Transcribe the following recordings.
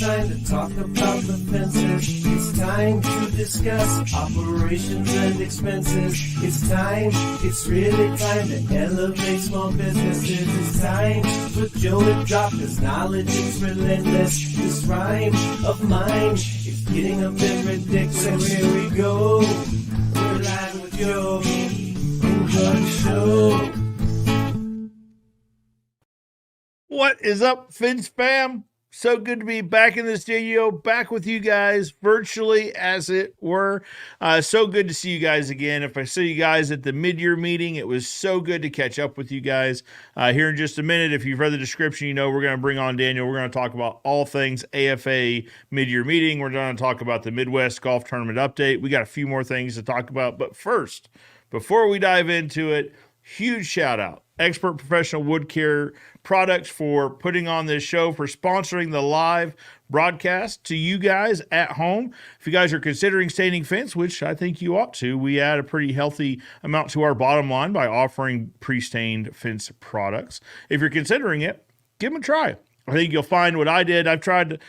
time to talk about the fences. It's time to discuss operations and expenses. It's time, it's really time to elevate small businesses. It's time for Joe to drop his knowledge. It's relentless. This rhyme of mine is getting a bit ridiculous. So here we go. We're live with Joe. Enjoy the show. What is up, Fins fam? So good to be back in the studio, back with you guys virtually, as it were. So good to see you guys again. If I see you guys at the mid-year meeting, it was so good to catch up with you guys. Here in just a minute, if you've read the description, you know we're going to bring on Daniel. We're going to talk about all things AFA mid-year meeting. We're going to talk about the Midwest Golf Tournament update. We got a few more things to talk about. But first, before we dive into it, huge shout out. Expert Professional Wood Care Products for putting on this show, for sponsoring the live broadcast to you guys at home. If you guys are considering staining fence, which I think you ought to, we add a pretty healthy amount to our bottom line by offering pre-stained fence products. If you're considering it, give them a try. I think you'll find what I did. I've tried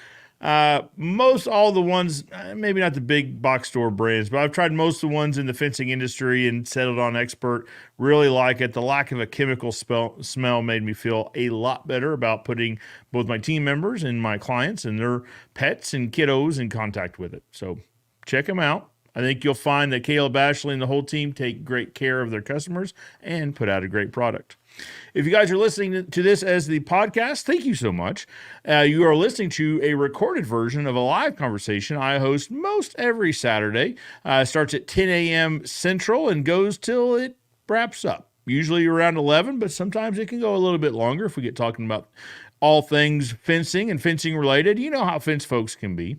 most all the ones, maybe not the big box store brands, but I've tried most of the ones in the fencing industry and settled on Expert. Really like it. The lack of a chemical smell made me feel a lot better about putting both my team members and my clients and their pets and kiddos in contact with it. So check them out. I think you'll find that Caleb Ashley and the whole team take great care of their customers and put out a great product. If you guys are listening to this as the podcast, thank you so much. You are listening to a recorded version of a live conversation I host most every Saturday. Starts at 10 a.m. Central and goes till it wraps up. Usually around 11, but sometimes it can go a little bit longer if we get talking about all things fencing and fencing related. You know how fence folks can be.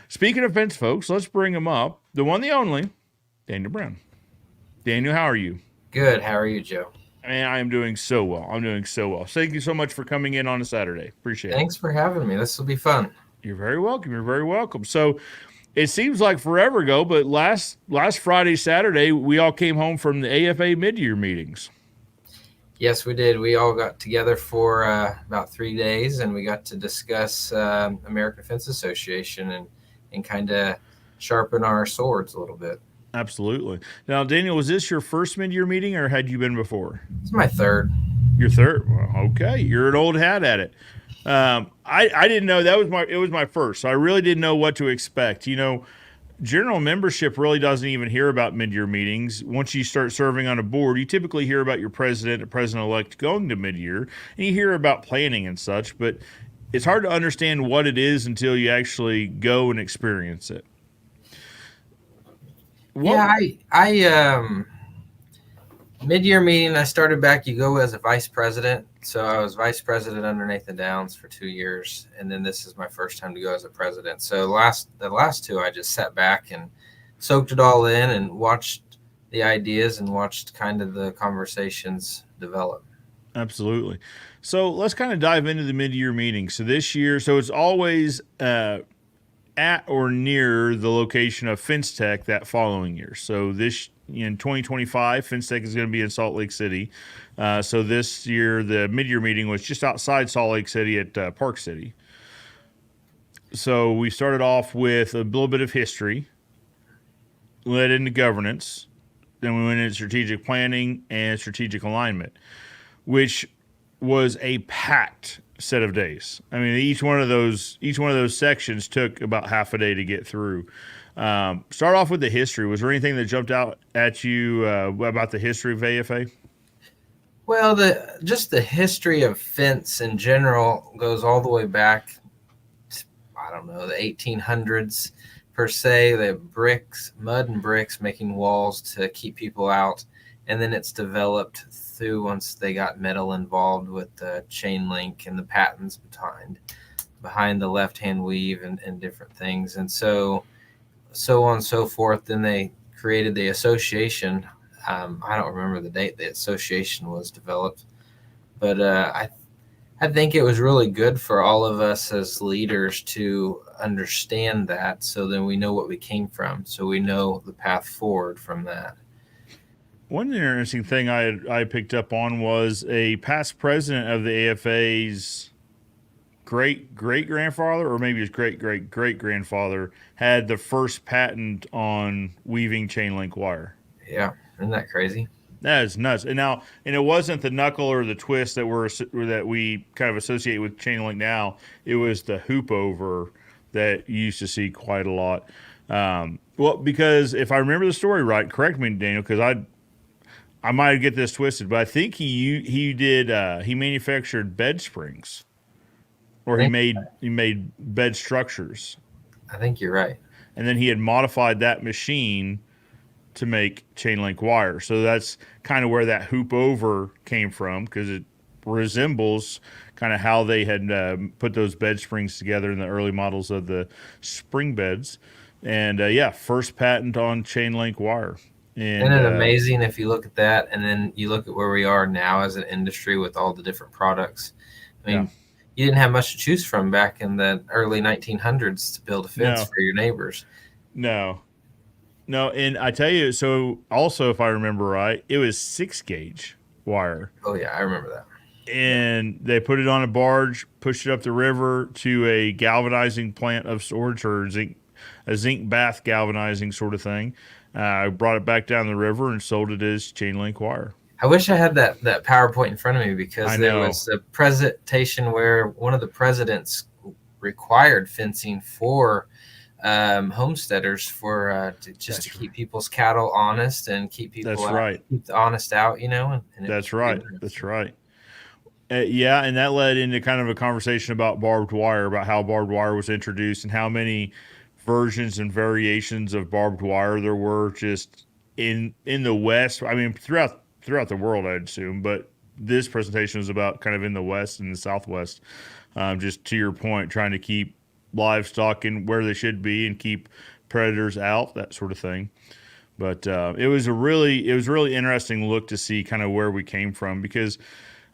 Speaking of fence folks, let's bring them up. The one, the only, Daniel Brown. Daniel, how are you? Good. How are you, Joe? Man, I am doing so well. I'm doing so well. Thank you so much for coming in on a Saturday. Appreciate it. Thanks for having me. This will be fun. You're very welcome. You're very welcome. So It seems like forever ago, but last Friday, Saturday, we all came home from the AFA mid-year meetings. Yes, we did. We all got together for about 3 days, and we got to discuss American Fence Association and kind of sharpen our swords a little bit. Absolutely. Now, Daniel, was this your first mid-year meeting, or had you been before? It's my third. Your third. Well, okay, you're an old hat at it. I didn't know it was my first, so I really didn't know what to expect. General membership really doesn't even hear about mid-year meetings. Once you start serving on a board, you typically hear about your president or president-elect going to mid-year, and you hear about planning and such, but it's hard to understand what it is until you actually go and experience it. Yeah, I mid-year meeting, I started back, you go as a vice president. So I was vice president under Nathan Downs for 2 years. And then this is my first time to go as a president. So the last two, I just sat back and soaked it all in and watched the ideas and watched kind of the conversations develop. Absolutely. So let's kind of dive into the mid-year meeting. So this year, so it's always at or near the location of FinceTech that following year. So this in 2025, FinceTech is going to be in Salt Lake City. So this year, the mid-year meeting was just outside Salt Lake City at Park City. So we started off with a little bit of history, led into governance, then we went into strategic planning and strategic alignment, which was a packed set of days. I mean, each one of those sections took about half a day to get through. Start off with the history. Was there anything that jumped out at you about the history of AFA? Well, just the history of fence in general goes all the way back to, I don't know, the 1800s per se. The bricks, mud and bricks, making walls to keep people out. And then it's developed through once they got metal involved with the chain link and the patents behind the left-hand weave and different things. And so on and so forth. Then they created the association. I don't remember the date the association was developed, but I think it was really good for all of us as leaders to understand that, so then we know what we came from, so we know the path forward from that. One interesting thing I picked up on was a past president of the AFA's great grandfather, or maybe his great grandfather, had the first patent on weaving chain link wire. Yeah, isn't that crazy? That is nuts. And it wasn't the knuckle or the twist that we kind of associate with chain link now. It was the hoop over that you used to see quite a lot. Well, because if I remember the story right, correct me, Daniel, because I might get this twisted, but I think he manufactured bed springs, or he made bed structures. I think you're right. And then he had modified that machine to make chain link wire. So that's kind of where that hoop over came from, because it resembles kind of how they had put those bed springs together in the early models of the spring beds. And first patent on chain link wire. And isn't it amazing if you look at that and then you look at where we are now as an industry with all the different products? I mean, you didn't have much to choose from back in the early 1900s to build a fence for your neighbors. No, and I tell you, so also, if I remember right, it was 6-gauge wire. Oh, yeah, I remember that. And they put it on a barge, pushed it up the river to a galvanizing plant of sorts, or a zinc bath galvanizing sort of thing. Brought it back down the river and sold it as chain link wire. I wish I had that PowerPoint in front of me, because there was a presentation where one of the presidents required fencing for homesteaders to keep people's cattle honest and keep people keep the honest out, And That's right. And that led into kind of a conversation about barbed wire, about how barbed wire was introduced and how many versions and variations of barbed wire there were just in the West. I mean, throughout the world, I'd assume, but this presentation was about kind of in the West and the Southwest. Just to your point, trying to keep livestock in where they should be and keep predators out, that sort of thing. But it was a really interesting look to see kind of where we came from, because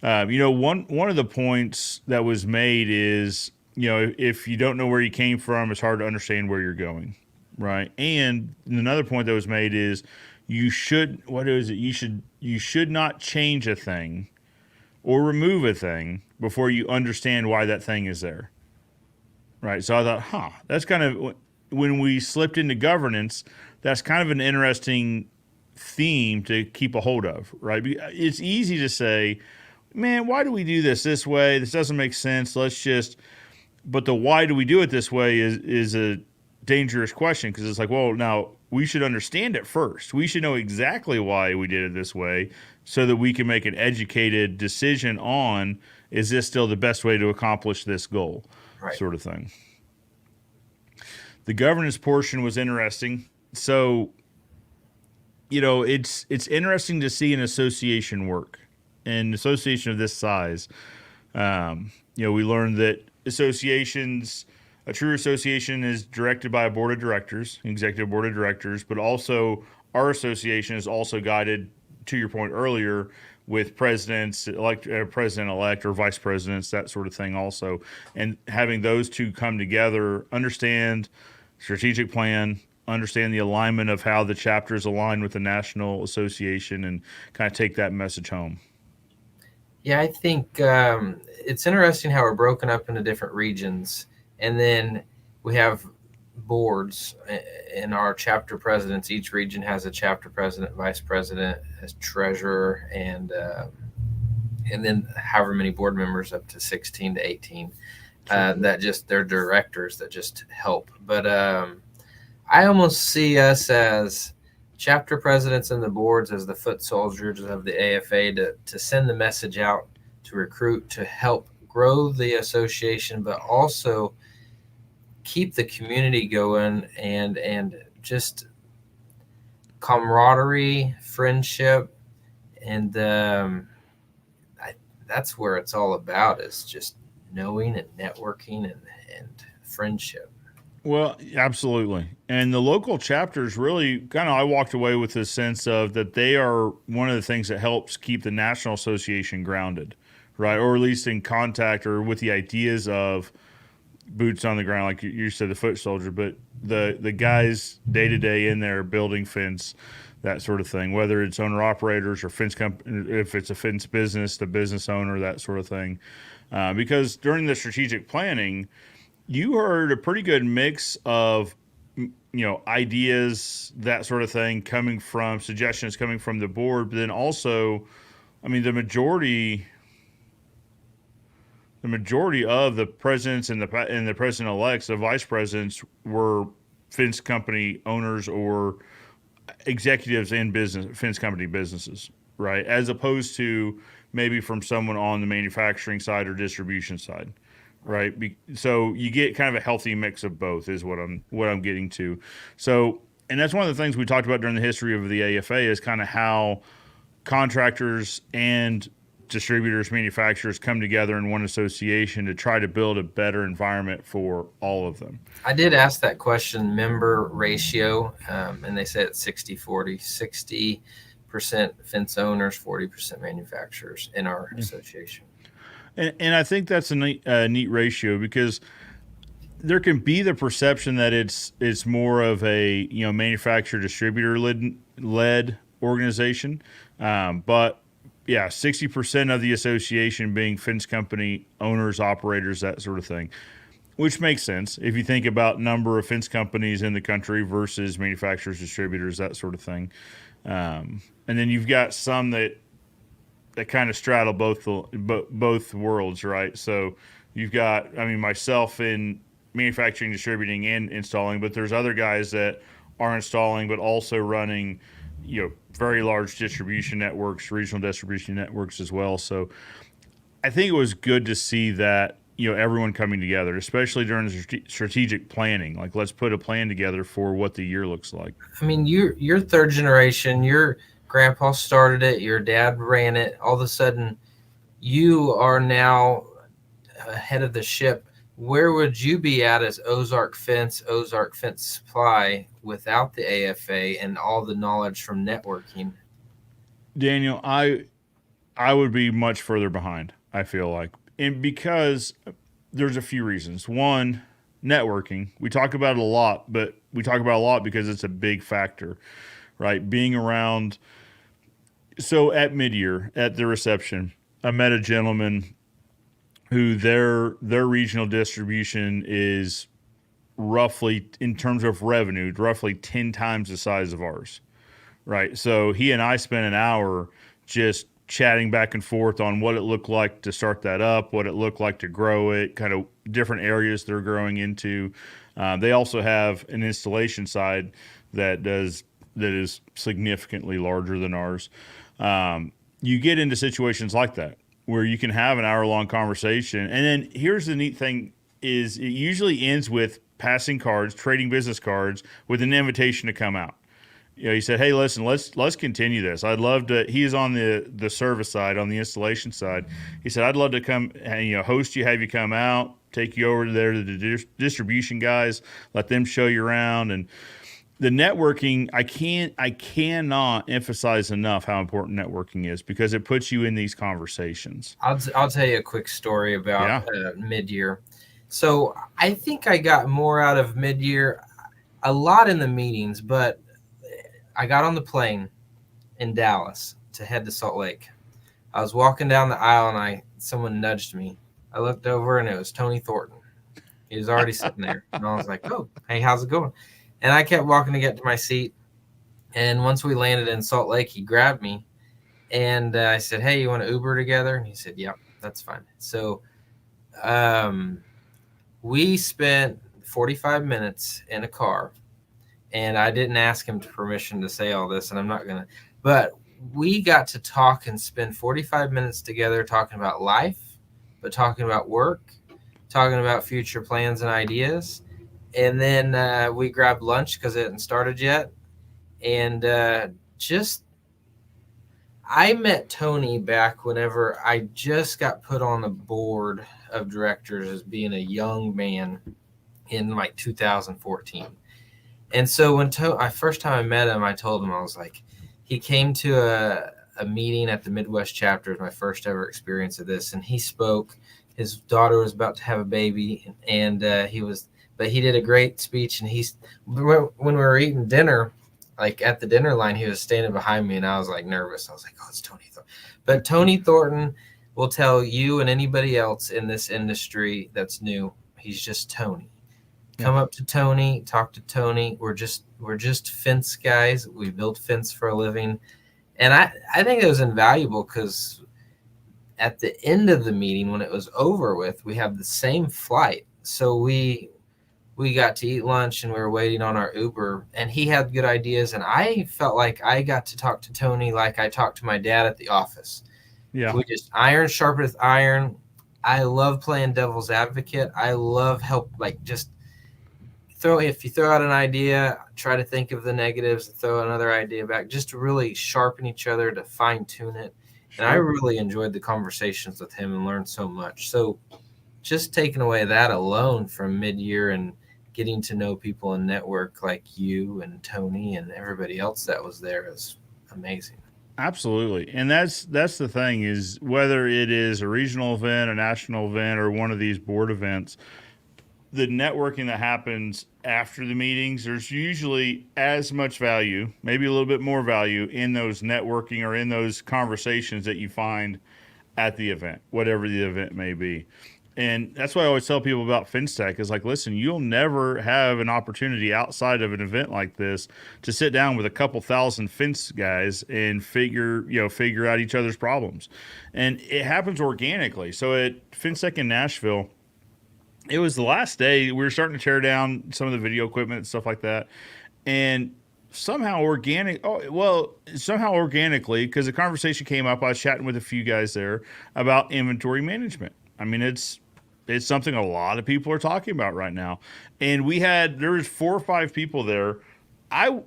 one of the points that was made is, if you don't know where you came from, it's hard to understand where you're going, right? And another point that was made is you should not change a thing or remove a thing before you understand why that thing is there. Right. So I thought, that's kind of when we slipped into governance, that's kind of an interesting theme to keep a hold of, right? It's easy to say, man, why do we do this way? This doesn't make sense. But the why do we do it this way is a dangerous question, because it's like, well, now we should understand it first. We should know exactly why we did it this way so that we can make an educated decision on, is this still the best way to accomplish this goal? Right. Sort of thing. The governance portion was interesting. So, it's interesting to see an association work. An association of this size. We learned that a true association is directed by a board of directors, executive board of directors, but also our association is also guided, to your point earlier, with president-elect or vice presidents, that sort of thing also. And having those two come together, understand strategic plan, understand the alignment of how the chapters align with the national association, and kind of take that message home. Yeah, I think it's interesting how we're broken up into different regions. And then we have boards in our chapter presidents. Each region has a chapter president, vice president, as treasurer, and then however many board members, up to 16 to 18. They're directors that just help. But I almost see us as chapter presidents and the boards as the foot soldiers of the AFA to send the message out, to recruit, to help grow the association, but also keep the community going and just camaraderie, friendship, and that's where it's all about, is just knowing and networking and friendship. Well, absolutely. And the local chapters really I walked away with this sense of that they are one of the things that helps keep the National Association grounded, right? Or at least in contact or with the ideas of boots on the ground, like you said, the foot soldier, but the guys day to day in there building fence, that sort of thing, whether it's owner operators or fence company, if it's a fence business, the business owner, that sort of thing. Because during the strategic planning, you heard a pretty good mix of, ideas, that sort of thing, suggestions coming from the board, but then also, the majority of the presidents and the president-elects, the vice presidents, were fence company owners or executives in fence company businesses, right? As opposed to maybe from someone on the manufacturing side or distribution side. Right. So you get kind of a healthy mix of both is what I'm getting to. So, and that's one of the things we talked about during the history of the AFA, is kind of how contractors and distributors, manufacturers come together in one association to try to build a better environment for all of them. I did ask that question, member ratio, and they said it's 60-40, 60% fence owners, 40% manufacturers in our association. And I think that's a neat ratio, because there can be the perception that it's more of a manufacturer distributor led organization, but yeah, 60% of the association being fence company owners, operators, that sort of thing, which makes sense if you think about number of fence companies in the country versus manufacturers, distributors, that sort of thing. And then you've got some that kind of straddle both worlds, right? So you've got, myself in manufacturing, distributing, and installing, but there's other guys that are installing but also running, very large distribution networks, regional distribution networks as well. So I think it was good to see that, everyone coming together, especially during the strategic planning. Like, let's put a plan together for what the year looks like. You're third generation. Your grandpa started it. Your dad ran it. All of a sudden, you are now head of the ship. Where would you be at as Ozark Fence Supply without the AFA and all the knowledge from networking? Daniel, I would be much further behind, I feel like. And because there's a few reasons. One, networking. We talk about it a lot, but we talk about a lot because it's a big factor, right? Being around. So at mid-year, at the reception, I met a gentleman who their regional distribution is roughly, in terms of revenue, roughly 10 times the size of ours, right? So he and I spent an hour just chatting back and forth on what it looked like to start that up, what it looked like to grow it, kind of different areas they're growing into. They also have an installation side that is significantly larger than ours. You get into situations like that where you can have an hour-long conversation, and then here's the neat thing: is it usually ends with passing cards, trading business cards, with an invitation to come out. He said, "Hey, listen, let's continue this. I'd love to." He's on the service side, on the installation side. He said, "I'd love to come and host you, have you come out, take you over there to the distribution guys, let them show you around." And the networking, I cannot emphasize enough how important networking is, because it puts you in these conversations. I'll tell you a quick story about Yeah. mid-year. So I think I got more out of mid-year, a lot in the meetings, but I got on the plane in Dallas to head to Salt Lake. I was walking down the aisle and someone nudged me. I looked over and it was Tony Thornton. He was already sitting there. And I was like, "Oh, hey, how's it going?" And I kept walking to get to my seat. And once we landed in Salt Lake, he grabbed me. And I said, "Hey, you want to Uber together?" And he said, "Yep, that's fine." So we spent 45 minutes in a car. And I didn't ask him permission to say all this, and I'm not going to. But we got to talk and spend 45 minutes together talking about life, but talking about work, talking about future plans and ideas. And then we grabbed lunch because it hadn't started yet. And I met Tony back whenever I just got put on the board of directors as being a young man in like 2014. And so when first time I met him, I told him, I was like, he came to a meeting at the Midwest Chapter, my first ever experience of this, and he spoke. His daughter was about to have a baby, and but he did a great speech. And when we were eating dinner, like at the dinner line, he was standing behind me, and I was like nervous. I was like, "Oh, it's Tony Thornton." But Tony Thornton will tell you and anybody else in this industry that's new, he's just Tony. Come up to Tony, talk to Tony. We're just fence guys. We build fence for a living. And I think it was invaluable because at the end of the meeting, when it was over with, we have the same flight. So we got to eat lunch and we were waiting on our Uber, and he had good ideas. And I felt like I got to talk to Tony like I talked to my dad at the office. Yeah. We just iron sharpeneth iron. I love playing devil's advocate. I love if you throw out an idea, try to think of the negatives and throw another idea back, just to really sharpen each other, to fine tune it. Sure. And I really enjoyed the conversations with him and learned so much. So just taking away that alone from mid-year and getting to know people and network like you and Tony and everybody else that was there is amazing. Absolutely. And that's the thing, is whether it is a regional event, a national event, or one of these board events, the networking that happens after the meetings, there's usually as much value, maybe a little bit more value, in those networking or in those conversations that you find at the event, whatever the event may be. And that's why I always tell people about FinStech is like, listen, you'll never have an opportunity outside of an event like this to sit down with a couple thousand fence guys and figure out each other's problems. And it happens organically. So at FinStech in Nashville, it was the last day. We were starting to tear down some of the video equipment and stuff like that. And somehow organically, because the conversation came up, I was chatting with a few guys there about inventory management. I mean, it's something a lot of people are talking about right now. And there was 4 or 5 people there. I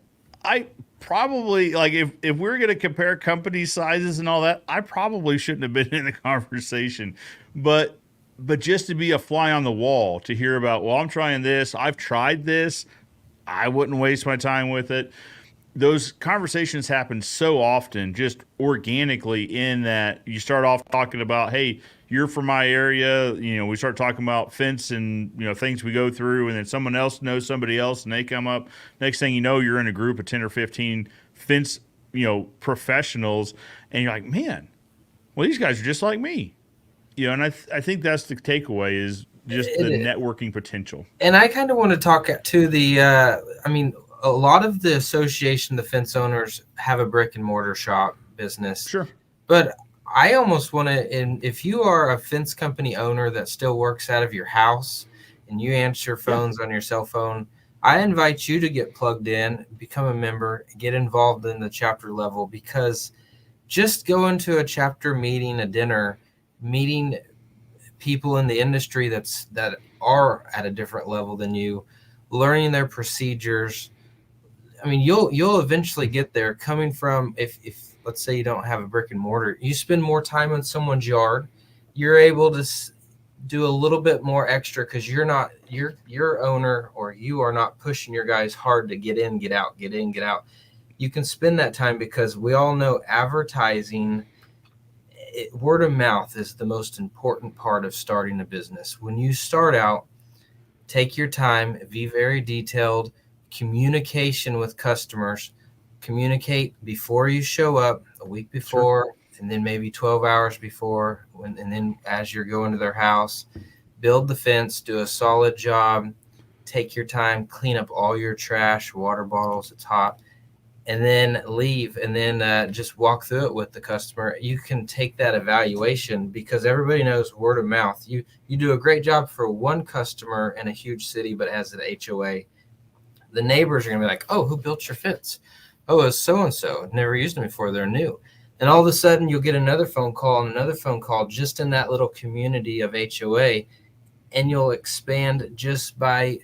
probably, like, if we're going to compare company sizes and all that, I probably shouldn't have been in the conversation. But just to be a fly on the wall, to hear about, well, I'm trying this, I've tried this, I wouldn't waste my time with it. Those conversations happen so often, just organically, in that you start off talking about, hey, you're from my area, we start talking about fence and, things we go through, and then someone else knows somebody else and they come up. Next thing you know, you're in a group of 10 or 15 fence, professionals, and you're like, man, well, these guys are just like me. And I think that's the takeaway is just the networking potential. And I kind of want to talk to a lot of the association, the fence owners have a brick and mortar shop business. Sure. But I almost want to, if you are a fence company owner that still works out of your house and you answer phones on your cell phone, I invite you to get plugged in, become a member, get involved in the chapter level, because just going to a chapter meeting, a dinner, meeting people in the industry that are at a different level than you, learning their procedures. I mean, you'll eventually get there. Coming from, if let's say you don't have a brick and mortar, you spend more time in someone's yard, you're able to do a little bit more extra because you're not your owner, or you are not pushing your guys hard to get in, get out, get in, get out. You can spend that time, because we all know advertising, word of mouth is the most important part of starting a business. When you start out, take your time, be very detailed. Communication with customers, communicate before you show up, a week before, and then maybe 12 hours before, and then as you're going to their house, build the fence, do a solid job, take your time, clean up all your trash, water bottles, it's hot, and then leave, and then just walk through it with the customer. You can take that evaluation, because everybody knows word of mouth. You do a great job for one customer in a huge city, but as an HOA, the neighbors are going to be like, oh, who built your fence? Oh, it's so-and-so. Never used them before. They're new. And all of a sudden you'll get another phone call and another phone call just in that little community of HOA, and you'll expand just by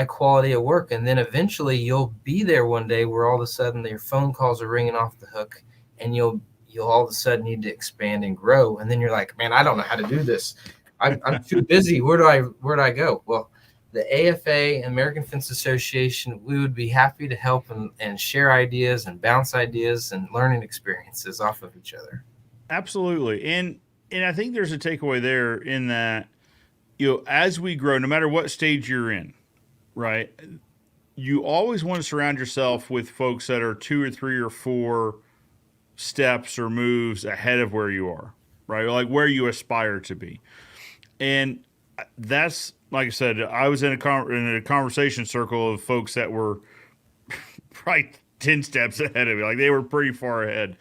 quality of work. And then eventually you'll be there one day where all of a sudden your phone calls are ringing off the hook, and you'll all of a sudden need to expand and grow. And then you're like, man, I don't know how to do this. I'm too busy. Where do I go? Well, the AFA, American Fence Association, we would be happy to help and share ideas and bounce ideas and learning experiences off of each other. Absolutely. And I think there's a takeaway there in that, as we grow, no matter what stage you're in, right, you always want to surround yourself with folks that are 2 or 3 or 4 steps or moves ahead of where you are, right? Like where you aspire to be. And that's, like I said, I was in a conversation circle of folks that were probably 10 steps ahead of me. Like they were pretty far ahead.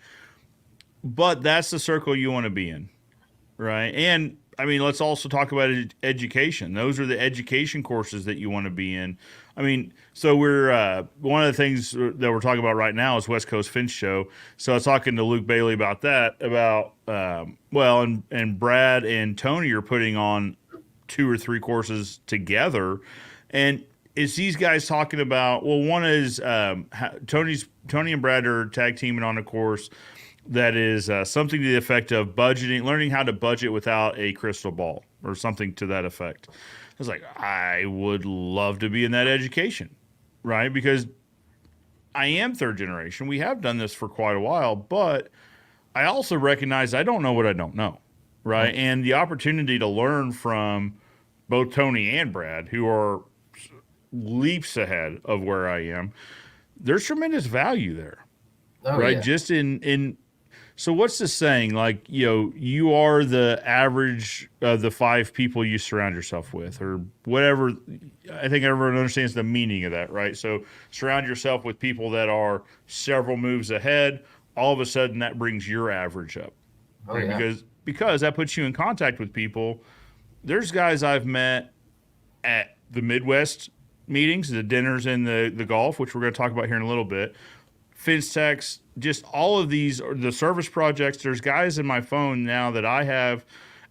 But that's the circle you want to be in, right? And I mean, let's also talk about education. Those are the education courses that you want to be in. I mean, so we're one of the things that we're talking about right now is West Coast Fence Show. So I was talking to Luke Bailey about that, and Brad and Tony are putting on 2 or 3 courses together, and it's these guys talking about, well, one is Tony and Brad are tag teaming on a course that is something to the effect of budgeting, learning how to budget without a crystal ball or something to that effect. I was like, I would love to be in that education, right? Because I am third generation. We have done this for quite a while, but I also recognize I don't know what I don't know, right? And the opportunity to learn from both Tony and Brad, who are leaps ahead of where I am, there's tremendous value there, right? Yeah. Just in so what's the saying? Like, you are the average of the 5 people you surround yourself with, or whatever. I think everyone understands the meaning of that, right? So surround yourself with people that are several moves ahead. All of a sudden, that brings your average up, right? Yeah. Because that puts you in contact with people. There's guys I've met at the Midwest meetings, the dinners and the golf, which we're going to talk about here in a little bit, fence techs, just all of these, the service projects. There's guys in my phone now that I have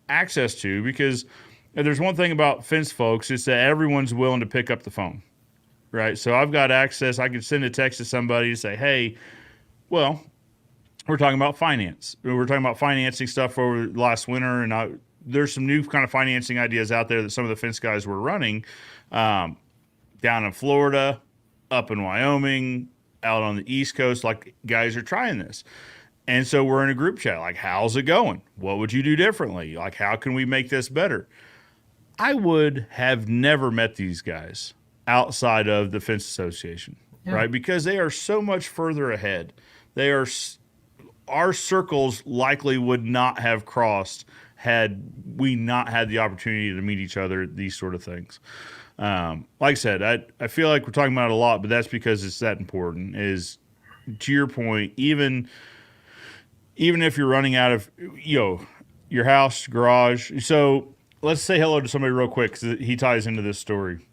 access to, because there's one thing about fence folks, is that everyone's willing to pick up the phone, right? So I've got access. I can send a text to somebody and say, hey, well, we're talking about finance. We're talking about financing stuff over last winter, and there's some new kind of financing ideas out there that some of the fence guys were running down in Florida, up in Wyoming, out on the East Coast. Like, guys are trying this. And so we're in a group chat, like, how's it going? What would you do differently? Like, how can we make this better? I would have never met these guys outside of the Fence Association, Yeah. right? Because they are so much further ahead. They are, our circles likely would not have crossed had we not had the opportunity to meet each other, these sort of things. Like I said, I feel like we're talking about it a lot, but that's because it's that important. Is, to your point, even if you're running out of, your house, garage. So let's say hello to somebody real quick because he ties into this story.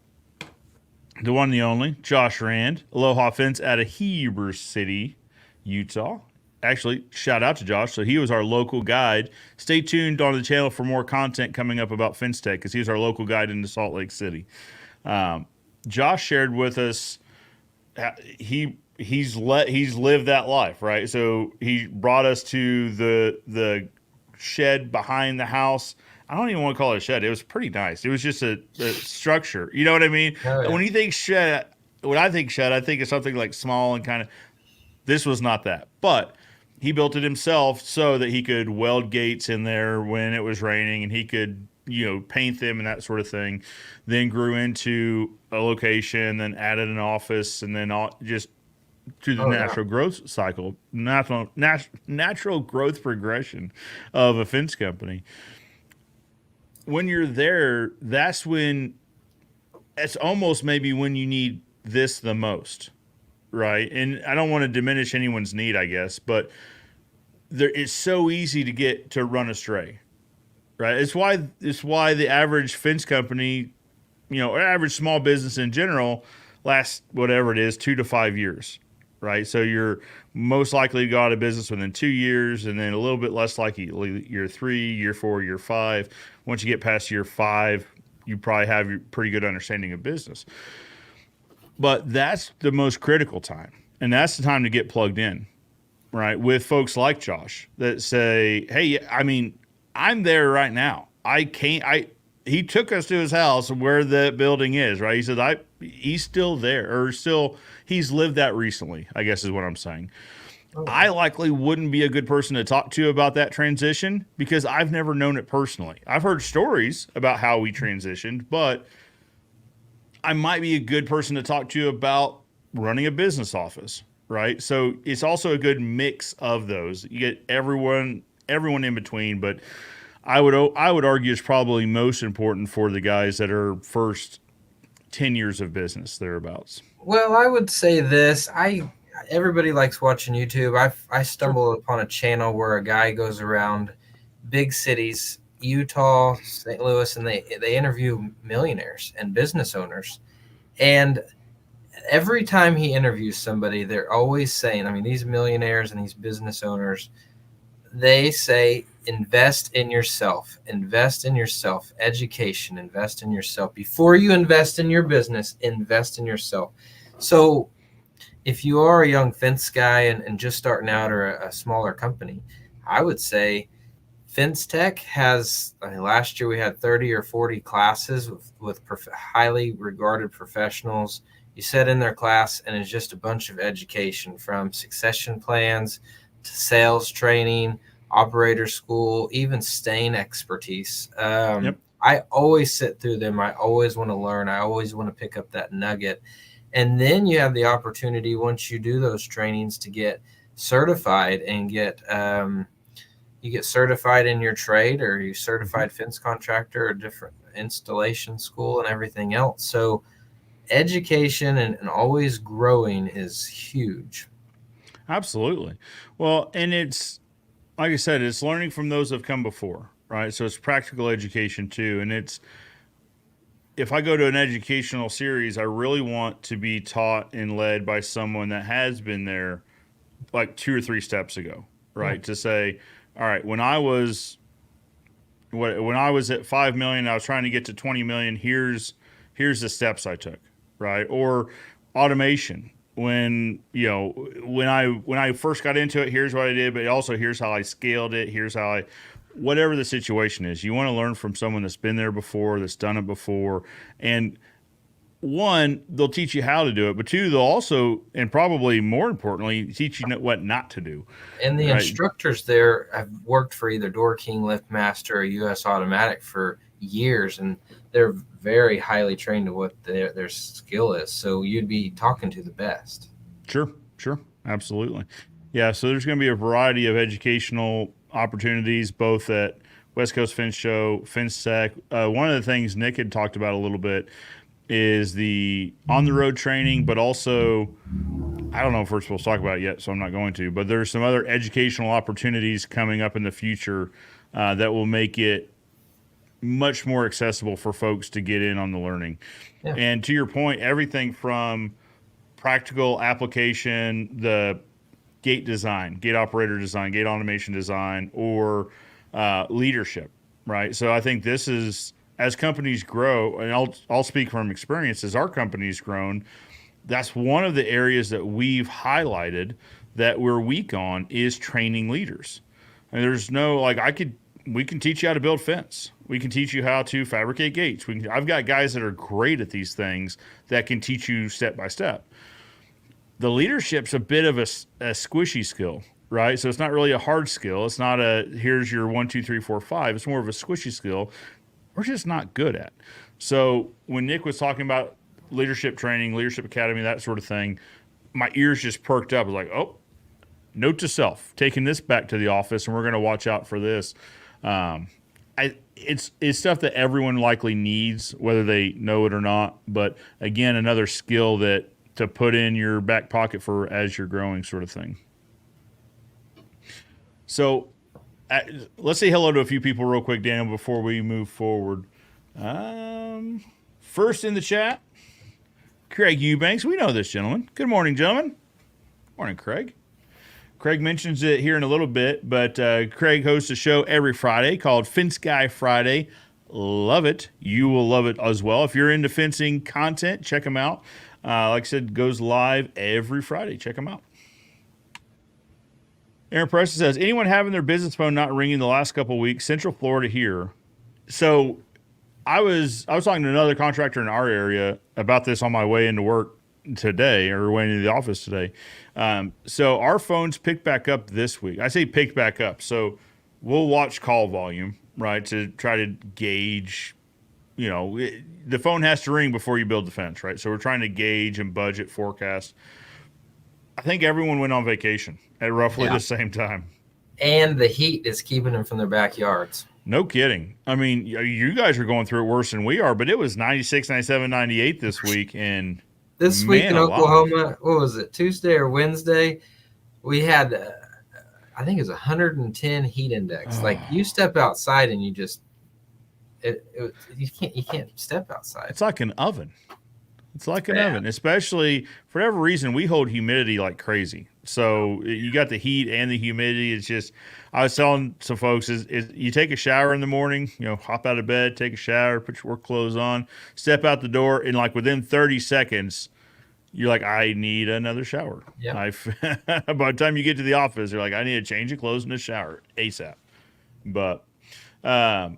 The one and the only, Josh Rand, Aloha Fence out of Heber City, Utah. Actually, shout out to Josh. So he was our local guide. Stay tuned on the channel for more content coming up about Fence Tech because he's our local guide into Salt Lake City. Josh shared with us he's lived that life, right? So he brought us to the shed behind the house. I don't even want to call it a shed. It was pretty nice. It was just a structure. You know what I mean? Oh, yeah. When you think shed, when I think shed, I think of something like small and kind of. This was not that, but he built it himself so that he could weld gates in there when it was raining, and he could, paint them and that sort of thing. Then grew into a location, then added an office, and then just through the natural growth cycle, natural growth progression of a fence company. When you're there, that's almost maybe when you need this the most, right? And I don't want to diminish anyone's need, I guess, but it's so easy to run astray, right? It's why the average fence company, or average small business in general, lasts whatever it is, 2 to 5 years, right? So you're most likely to go out of business within 2 years, and then a little bit less likely year 3, year 4, year 5. Once you get past year 5, you probably have a pretty good understanding of business. But that's the most critical time, and that's the time to get plugged in, right? With folks like Josh that say, "Hey, I mean, I'm there right now. He took us to his house where the building is, right? He said, he's still there, or he's lived that recently, I guess is what I'm saying. I likely wouldn't be a good person to talk to about that transition because I've never known it personally. I've heard stories about how we transitioned, but I might be a good person to talk to about running a business office, right? So it's also a good mix of those. You get everyone in between, but I would argue it's probably most important for the guys that are first 10 years of business, thereabouts. Well, I would say this. Everybody likes watching YouTube. I stumbled upon a channel where a guy goes around big cities, Utah, St. Louis, and they interview millionaires and business owners. And every time he interviews somebody, they're always saying, I mean, these millionaires and these business owners, they say, invest in yourself, education, invest in yourself. Before you invest in your business, invest in yourself. So if you are a young fence guy and just starting out, or a smaller company, I would say Fence Tech has, last year we had 30 or 40 classes with highly regarded professionals. You sit in their class and it's just a bunch of education, from succession plans to sales training, operator school, even stain expertise. Yep. I always sit through them. I always want to learn. I always want to pick up that nugget. And then you have the opportunity, once you do those trainings, to get certified and you get certified in your trade, or you certified fence contractor, or different installation school and everything else. So education and always growing is huge. Absolutely. Well, and it's, like I said, it's learning from those that have come before, right? So it's practical education too. And if I go to an educational series, I really want to be taught and led by someone that has been there like 2 or 3 steps ago, right? To say, all right, when I was at 5 million, I was trying to get to 20 million. Here's the steps I took, right? Or automation. When I first got into it, here's what I did, but also here's how I scaled it. Here's how whatever the situation is, you want to learn from someone that's been there before, that's done it before. And one, they'll teach you how to do it, but two, they'll also, and probably more importantly, teach you what not to do. And the Right. instructors there have worked for either Door King, LiftMaster, or US Automatic for years, and they're very highly trained to what their skill is. So you'd be talking to the best. Sure, absolutely. Yeah, so there's going to be a variety of educational opportunities, both at West Coast Fence Show, Fence Tech. One of the things Nick had talked about a little bit is the on-the-road training, but also, I don't know if we're supposed to talk about it yet, so I'm not going to, but there's some other educational opportunities coming up in the future that will make it much more accessible for folks to get in on the learning. Yeah. And to your point, everything from practical application, the gate design, gate operator design, gate automation design, or leadership, right? So I think this is, as companies grow, and I'll speak from experience, as our company's grown, that's one of the areas that we've highlighted that we're weak on is training leaders. And there's no, like, we can teach you how to build fence. We can teach you how to fabricate gates. I've got guys that are great at these things that can teach you step by step. The leadership's a bit of a squishy skill, right? So it's not really a hard skill. It's not here's your 1, 2, 3, 4, 5. It's more of a squishy skill we're just not good at. So when Nick was talking about leadership training, leadership academy, that sort of thing, my ears just perked up. I was like, oh, note to self, taking this back to the office, and we're going to watch out for this. It's stuff that everyone likely needs, whether they know it or not. But again, another skill that to put in your back pocket for as you're growing, sort of thing. So let's say hello to a few people real quick, Daniel, before we move forward. First in the chat, Craig Eubanks. We know this gentleman. Good morning, gentlemen. Morning, Craig. Craig mentions it here in a little bit, but Craig hosts a show every Friday called Fence Guy Friday. Love it. You will love it as well. If you're into fencing content, check him out. Like I said, goes live every Friday. Check him out. Aaron Preston says, anyone having their business phone not ringing the last couple of weeks, Central Florida here. So I was talking to another contractor in our area about this on my way into work today, or way into the office today. So our phones picked back up this week. I say picked back up. So we'll watch call volume, right, to try to gauge, the phone has to ring before you build the fence, right? So we're trying to gauge and budget forecast. I think everyone went on vacation at roughly the same time. And the heat is keeping them from their backyards. No kidding. I mean, you guys are going through it worse than we are, but it was 96, 97, 98 this week. And this week in Oklahoma, what was it, Tuesday or Wednesday? We had, I think it was 110 heat index. Like you step outside and you just, you can't step outside. It's like an oven. It's like an oven, especially for whatever reason, we hold humidity like crazy. So you got the heat and the humidity. It's just, I was telling some folks, is you take a shower in the morning, hop out of bed, take a shower, put your work clothes on, step out the door, and like within 30 seconds, you're like, I need another shower. Yeah. By the time you get to the office, you're like, I need to change of clothes in the shower ASAP. But to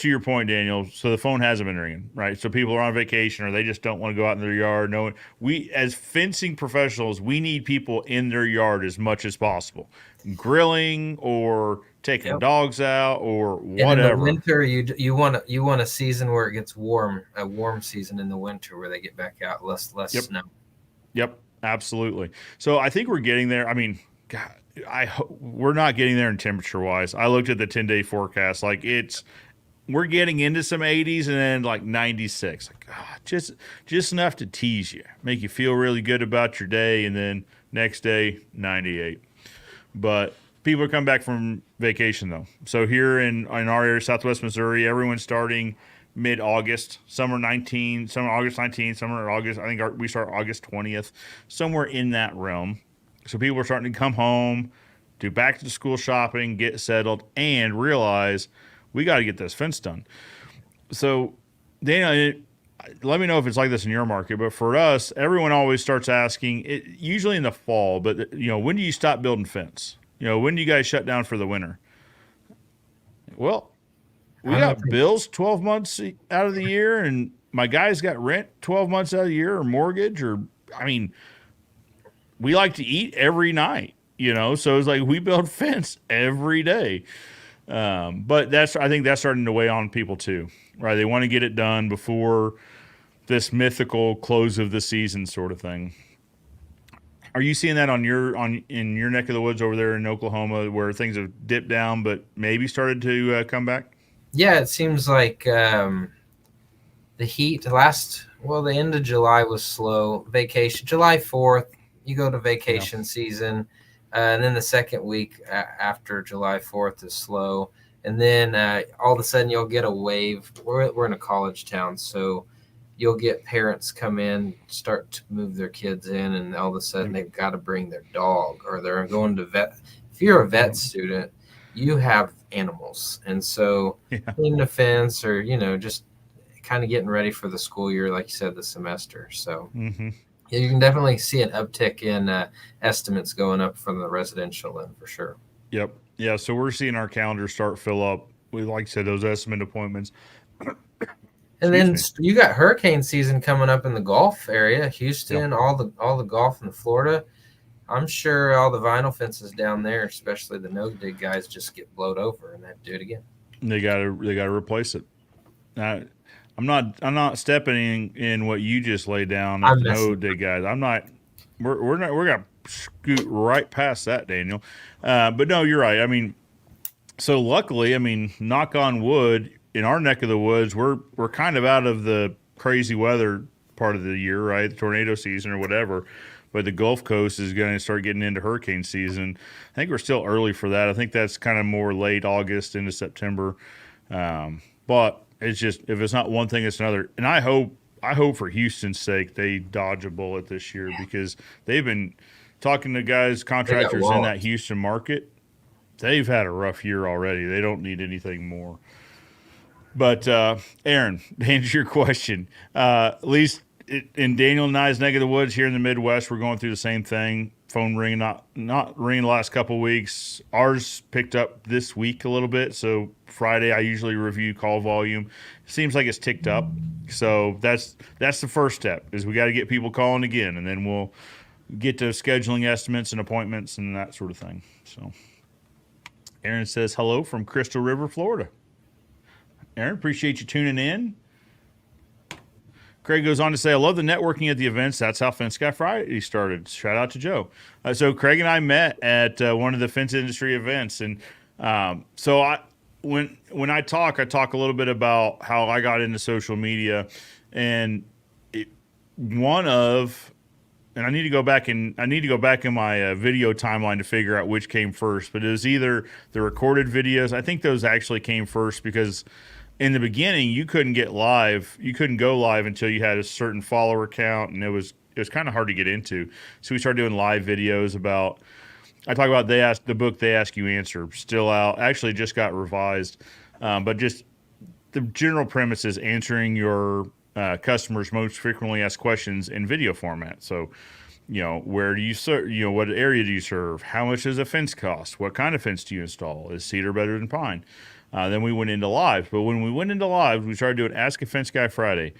your point, Daniel, so the phone hasn't been ringing, right? So people are on vacation or they just don't want to go out in their yard. We, as fencing professionals, we need people in their yard as much as possible, grilling or taking dogs out or whatever. And in the winter, you want a season where it gets warm, a warm season in the winter where they get back out, less snow. Yep, absolutely. So I think we're getting there. I mean, God, we're not getting there in temperature wise. I looked at the 10-day forecast. Like we're getting into some 80s and then like 96. Like just enough to tease you, make you feel really good about your day, and then next day 98. But people are coming back from vacation though. So here in our area, Southwest Missouri, everyone's starting mid-August. Some are August 19th, some are August. I think we start August 20th, somewhere in that realm. So people are starting to come home, do back to school shopping, get settled, and realize we got to get this fence done. So, Dana, let me know if it's like this in your market. But for us, everyone always starts asking, usually in the fall, but when do you stop building fence? When do you guys shut down for the winter? Well, we got bills 12 months out of the year, and my guy's got rent 12 months out of the year or mortgage or, I mean, we like to eat every night, so it's like we build fence every day. But I think that's starting to weigh on people too, right? They want to get it done before this mythical close of the season sort of thing. Are you seeing that in your neck of the woods over there in Oklahoma, where things have dipped down but maybe started to come back? Yeah, it seems like the heat the end of July was slow. Vacation, July 4th, you go to vacation season, and then the second week after July 4th is slow, and then all of a sudden you'll get a wave. We're in a college town, so you'll get parents come in, start to move their kids in, and all of a sudden they've got to bring their dog, or they're going to vet. If you're a vet student, you have animals, and so cleaning the fence, or just kind of getting ready for the school year, like you said, the semester. So you can definitely see an uptick in estimates going up from the residential end for sure. Yep. Yeah. So we're seeing our calendars start fill up with, like I said, those estimate appointments. And then you got hurricane season coming up in the Gulf area, Houston, all the Gulf in Florida. I'm sure all the vinyl fences down there, especially the no-dig guys, just get blowed over and they have to do it again. They gotta replace it. I'm not stepping in what you just laid down at the no-dig guys. I'm not. We're gonna scoot right past that, Daniel. But no, you're right. I mean, so luckily, knock on wood, in our neck of the woods, we're kind of out of the crazy weather part of the year, right? The tornado season or whatever. But the Gulf Coast is going to start getting into hurricane season. I think we're still early for that. I think that's kind of more late August into September. But it's just, if it's not one thing, it's another. And I hope for Houston's sake they dodge a bullet this year, because they've been talking to guys, contractors in that Houston market. They've had a rough year already. They don't need anything more. But Aaron, to answer your question, at least in Daniel and I's neck of the woods here in the Midwest, we're going through the same thing. Phone ringing, not ringing the last couple of weeks. Ours picked up this week a little bit. So Friday, I usually review call volume. Seems like it's ticked up. So that's the first step, is we got to get people calling again, and then we'll get to scheduling estimates and appointments and that sort of thing. So Aaron says hello from Crystal River, Florida. Aaron, appreciate you tuning in. Craig goes on to say, I love the networking at the events. That's how Fence Guy Friday started. Shout out to Joe. So Craig and I met at one of the fence industry events. And when I talk a little bit about how I got into social media. And I need to go back in my video timeline to figure out which came first. But it was either the recorded videos. I think those actually came first, because in the beginning, you couldn't go live until you had a certain follower count, and it was kind of hard to get into. So we started doing live videos I talk about the book They Ask You Answer, still out. Actually just got revised. But just the general premise is answering your customers' most frequently asked questions in video format. So, where do you serve? What area do you serve? How much does a fence cost? What kind of fence do you install? Is cedar better than pine? Then we went into live. But when we went into live, we started doing Ask a Fence Guy Friday.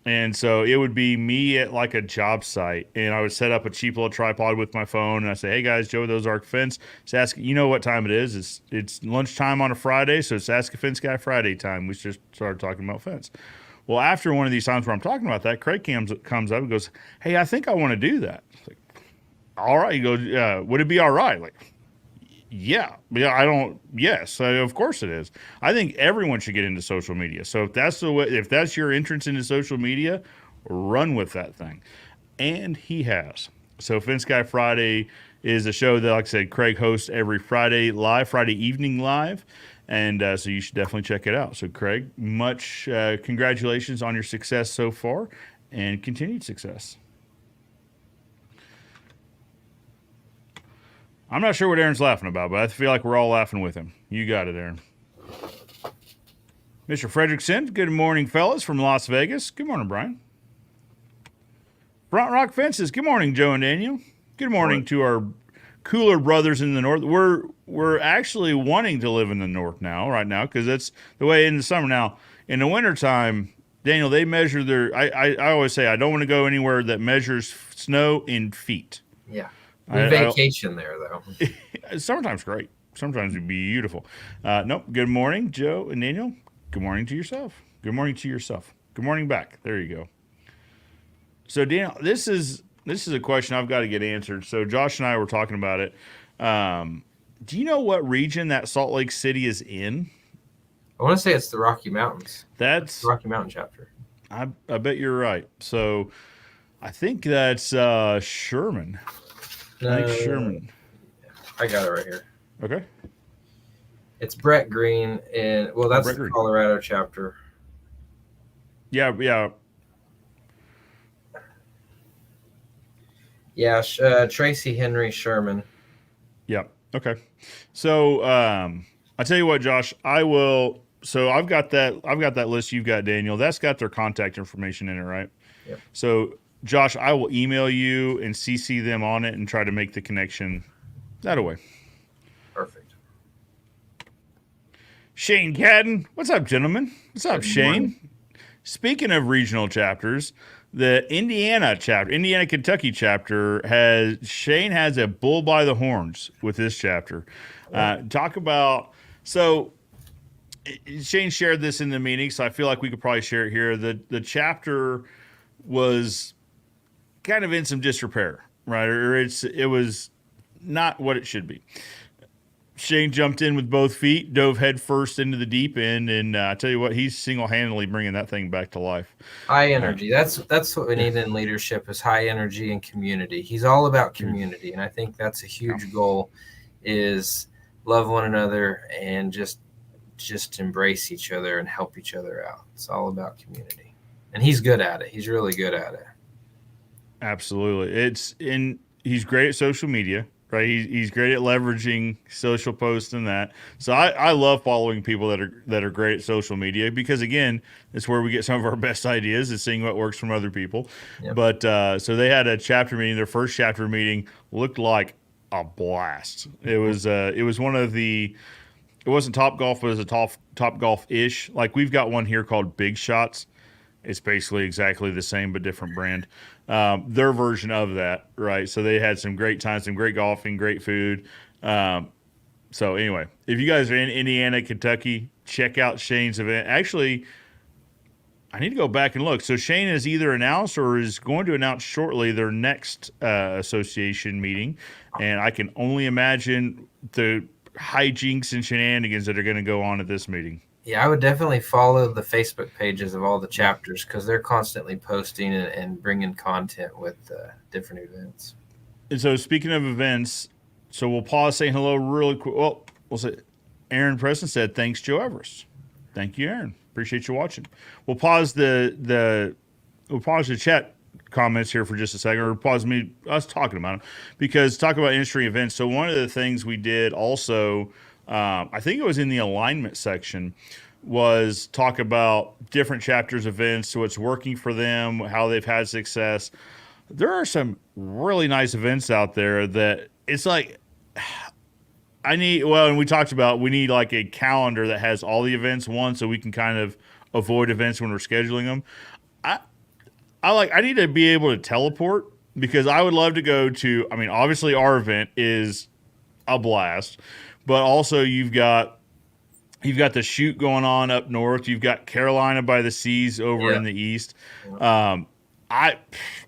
And so it would be me at like a job site, and I would set up a cheap little tripod with my phone, and I say, hey guys, Joe with Ozark Fence. Just ask, what time it is. It's lunchtime on a Friday, so it's Ask a Fence Guy Friday time. We just started talking about fence. Well, after one of these times where I'm talking about that, Craig comes up and goes, hey, I think I want to do that. Like, all right. He goes, would it be all right? Like, yeah, yes, of course it is. I think everyone should get into social media. So if that's your entrance into social media, run with that thing. And he has. So Fence Guy Friday is a show that, like I said, Craig hosts every Friday evening live. And so you should definitely check it out. So Craig, much congratulations on your success so far, and continued success. I'm not sure what Aaron's laughing about, but I feel like we're all laughing with him. You got it, Aaron. Mr. Fredrickson, good morning, fellas, from Las Vegas. Good morning, Brian. Front Rock Fences, good morning, Joe and Daniel. Good morning to our cooler brothers in the north. We're actually wanting to live in the north right now, because that's the way in the summer. Now, in the wintertime, Daniel, they measure their. I always say I don't want to go anywhere that measures snow in feet. Yeah. We vacation there, though. Summertime's great. Summertime's beautiful. Nope. Good morning, Joe and Daniel. Good morning to yourself. Good morning to yourself. Good morning back. There you go. So Daniel, this is a question I've got to get answered. So Josh and I were talking about it. Do you know what region that Salt Lake City is in? I want to say it's the Rocky Mountains. That's the Rocky Mountain chapter. I bet you're right. So I think that's Sherman. I think Sherman. I got it right here. Okay. It's Brett Green, and that's the Colorado chapter. Yeah. Yeah, Tracy Henry Sherman. Yeah. Okay. So I tell you what, Josh, I will. So I've got that list you've got, Daniel. That's got their contact information in it, right? Yep. So Josh, I will email you and CC them on it and try to make the connection that way. Perfect. Shane Cadden, what's up, gentlemen? What's up, Shane? Morning. Speaking of regional chapters, the Indiana Kentucky chapter Shane has a bull by the horns with this chapter. Talk about, so Shane shared this in the meeting, so I feel like we could probably share it here. The chapter was kind of in some disrepair, right? Or it was not what it should be. Shane jumped in with both feet, dove head first into the deep end, and I tell you what, he's single-handedly bringing that thing back to life. High energy. That's what we need in leadership, is high energy and community. He's all about community, and I think that's a huge goal, is love one another and just embrace each other and help each other out. It's all about community, and he's good at it. He's really good at it. Absolutely. He's great at social media. Right, he's great at leveraging social posts and that. So I love following people that are great at social media, because again, it's where we get some of our best ideas, is seeing what works from other people. Yep. But so they had a chapter meeting. Their first chapter meeting looked like a blast. It was one of the. It wasn't Top Golf, but it was a Top Golf-ish. Like, we've got one here called Big Shots. It's basically exactly the same but different brand. Their version of that, right? So they had some great times, some great golfing, great food. So anyway, if you guys are in Indiana, Kentucky, check out Shane's event. Actually, I need to go back and look. So Shane has either announced or is going to announce shortly their next association meeting, and I can only imagine the hijinks and shenanigans that are going to go on at this meeting. Yeah, I would definitely follow the Facebook pages of all the chapters, because they're constantly posting and bringing content with different events. And so, speaking of events, so we'll pause saying hello really quick. Well, we'll say Aaron Preston said, "Thanks, Joe Everest." Thank you, Aaron. Appreciate you watching. We'll pause the chat comments here for just a second, or pause us talking about them, because talk about industry events. So one of the things we did also. I think it was in the alignment section, was talk about different chapters, events, what's working for them, how they've had success. There are some really nice events out there that it's like, and we talked about, we need like a calendar that has all the events, so we can kind of avoid events when we're scheduling them. I need to be able to teleport, because I would love to go to, obviously our event is a blast. But also you've got the shoot going on up north. You've got Carolina by the Seas over in the east. I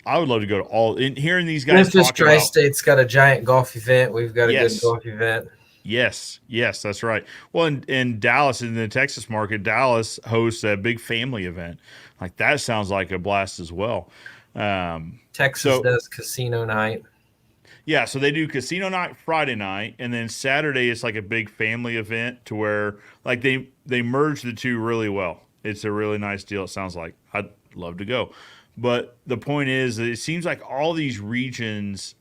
would love to go to all. In hearing these guys Memphis Tri-State's got a giant golf event. We've got a good golf event. Yes, that's right. Well, in Dallas, in the Texas market, Dallas hosts a big family event. Like, that sounds like a blast as well. Texas does casino night. Yeah, so they do casino night Friday night, and then Saturday is like a big family event, to where like they merge the two really well. It's a really nice deal, it sounds like. I'd love to go. But the point is that it seems like all these regions,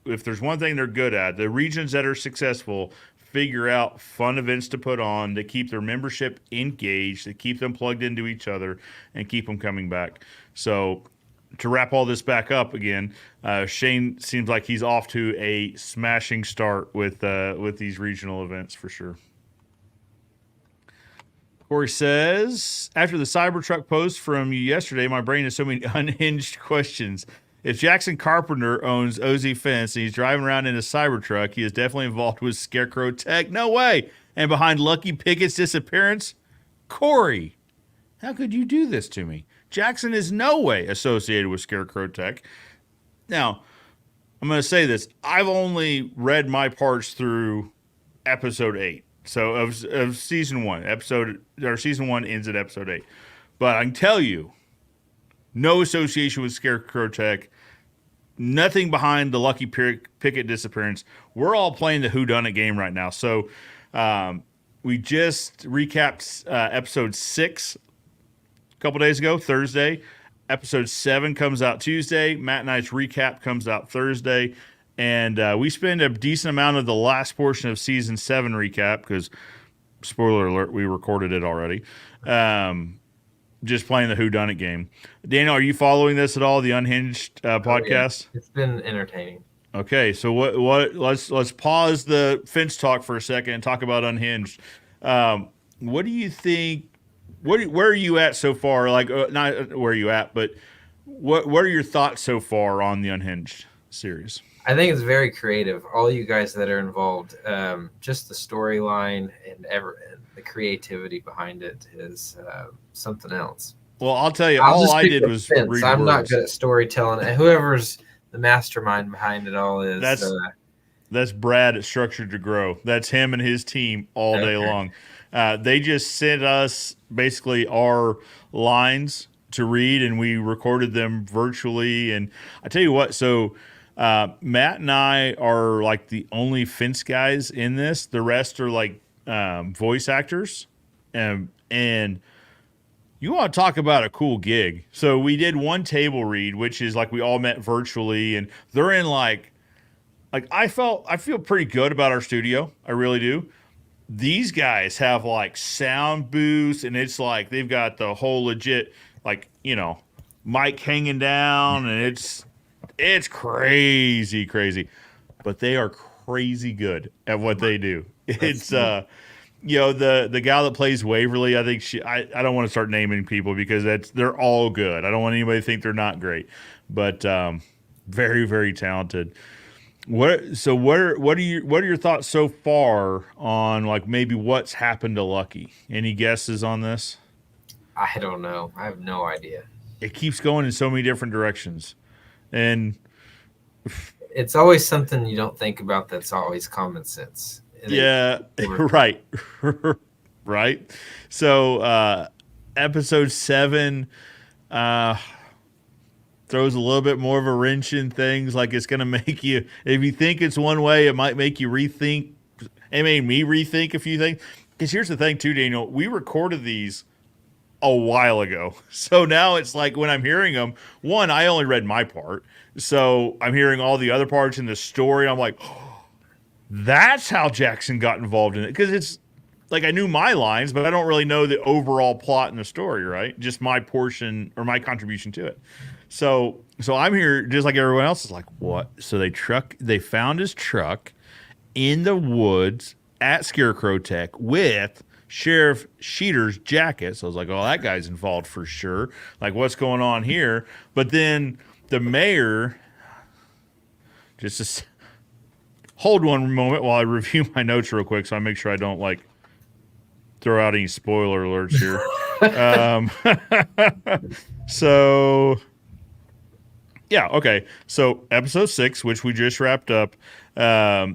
if there's one thing they're good at, the regions that are successful figure out fun events to put on, to keep their membership engaged, to keep them plugged into each other, and keep them coming back. So to wrap all this back up again, Shane seems like he's off to a smashing start with these regional events for sure. Corey says, after the Cybertruck post from you yesterday, my brain has so many unhinged questions. If Jackson Carpenter owns OZ Fence and he's driving around in a Cybertruck, he is definitely involved with Scarecrow Tech. No way. And behind Lucky Pickett's disappearance, Corey, how could you do this to me? Jackson is no way associated with Scarecrow Tech. Now, I'm going to say this. I've only read my parts through episode 8. So of season 1. Season 1 ends at episode 8. But I can tell you, no association with Scarecrow Tech. Nothing behind the Lucky Pickett disappearance. We're all playing the whodunit game right now. So we just recapped episode 6 a couple days ago, Thursday. Episode 7 comes out Tuesday. Matt and I's recap comes out Thursday. And we spend a decent amount of the last portion of season 7 recap because, spoiler alert, we recorded it already. Just playing the whodunit game. Daniel, are you following this at all? The Unhinged podcast? Yeah. It's been entertaining. Okay, so what? Let's pause the fence talk for a second and talk about Unhinged. What do you think? Where are you at so far? Like, not where are you at, but what are your thoughts so far on the Unhinged series? I think it's very creative. All you guys that are involved, just the storyline and the creativity behind it is something else. Well, I'll tell you, all I did was read I'm words. not good at storytelling. And whoever's the mastermind behind it all is. That's Brad at Structured to Grow. That's him and his team all day long. They just sent us basically our lines to read, and we recorded them virtually. And I tell you what, so Matt and I are like the only fence guys in this. The rest are like voice actors. And you want to talk about a cool gig. So we did one table read, which is like we all met virtually, and they're in like I feel pretty good about our studio. I really do. These guys have like sound booths, and it's like they've got the whole legit like, mic hanging down, and it's crazy. But they are crazy good at what they do. It's the gal that plays Waverly, I think I don't want to start naming people because they're all good. I don't want anybody to think they're not great, but very, very talented. What are your thoughts so far on like maybe what's happened to Lucky? Any guesses on this? I don't know. I have no idea. It keeps going in so many different directions, and it's always something you don't think about. That's always common sense. Yeah, right. Right. So episode 7 throws a little bit more of a wrench in things. Like it's going to make you, if you think it's one way, it might make you rethink. It made me rethink a few things. Because here's the thing too, Daniel, we recorded these a while ago. So now it's like when I'm hearing them, one, I only read my part. So I'm hearing all the other parts in the story. I'm like, oh, that's how Jackson got involved in it. Because it's like I knew my lines, but I don't really know the overall plot in the story, right? Just my portion or my contribution to it. So I'm here just like everyone else is like, what? So they found his truck in the woods at Scarecrow Tech with Sheriff Sheeter's jacket. So I was like, oh, that guy's involved for sure. Like, what's going on here? But then the mayor hold one moment while I review my notes real quick so I make sure I don't like throw out any spoiler alerts here. So yeah, okay. So episode 6, which we just wrapped up. Let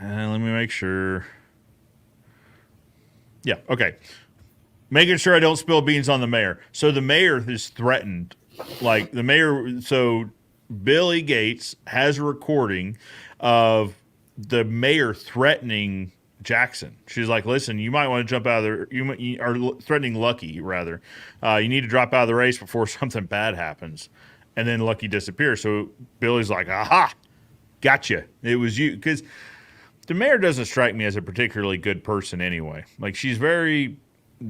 me make sure. Yeah, okay. Making sure I don't spill beans on the mayor. So the mayor is threatened. Like the mayor, so Billy Gates has a recording of the mayor threatening Jackson. She's like, listen, you might want to jump out of you are threatening Lucky, rather. You need to drop out of the race before something bad happens. And then Lucky disappears. So Billy's like, aha, gotcha. It was you. Because the mayor doesn't strike me as a particularly good person anyway. Like, she's very,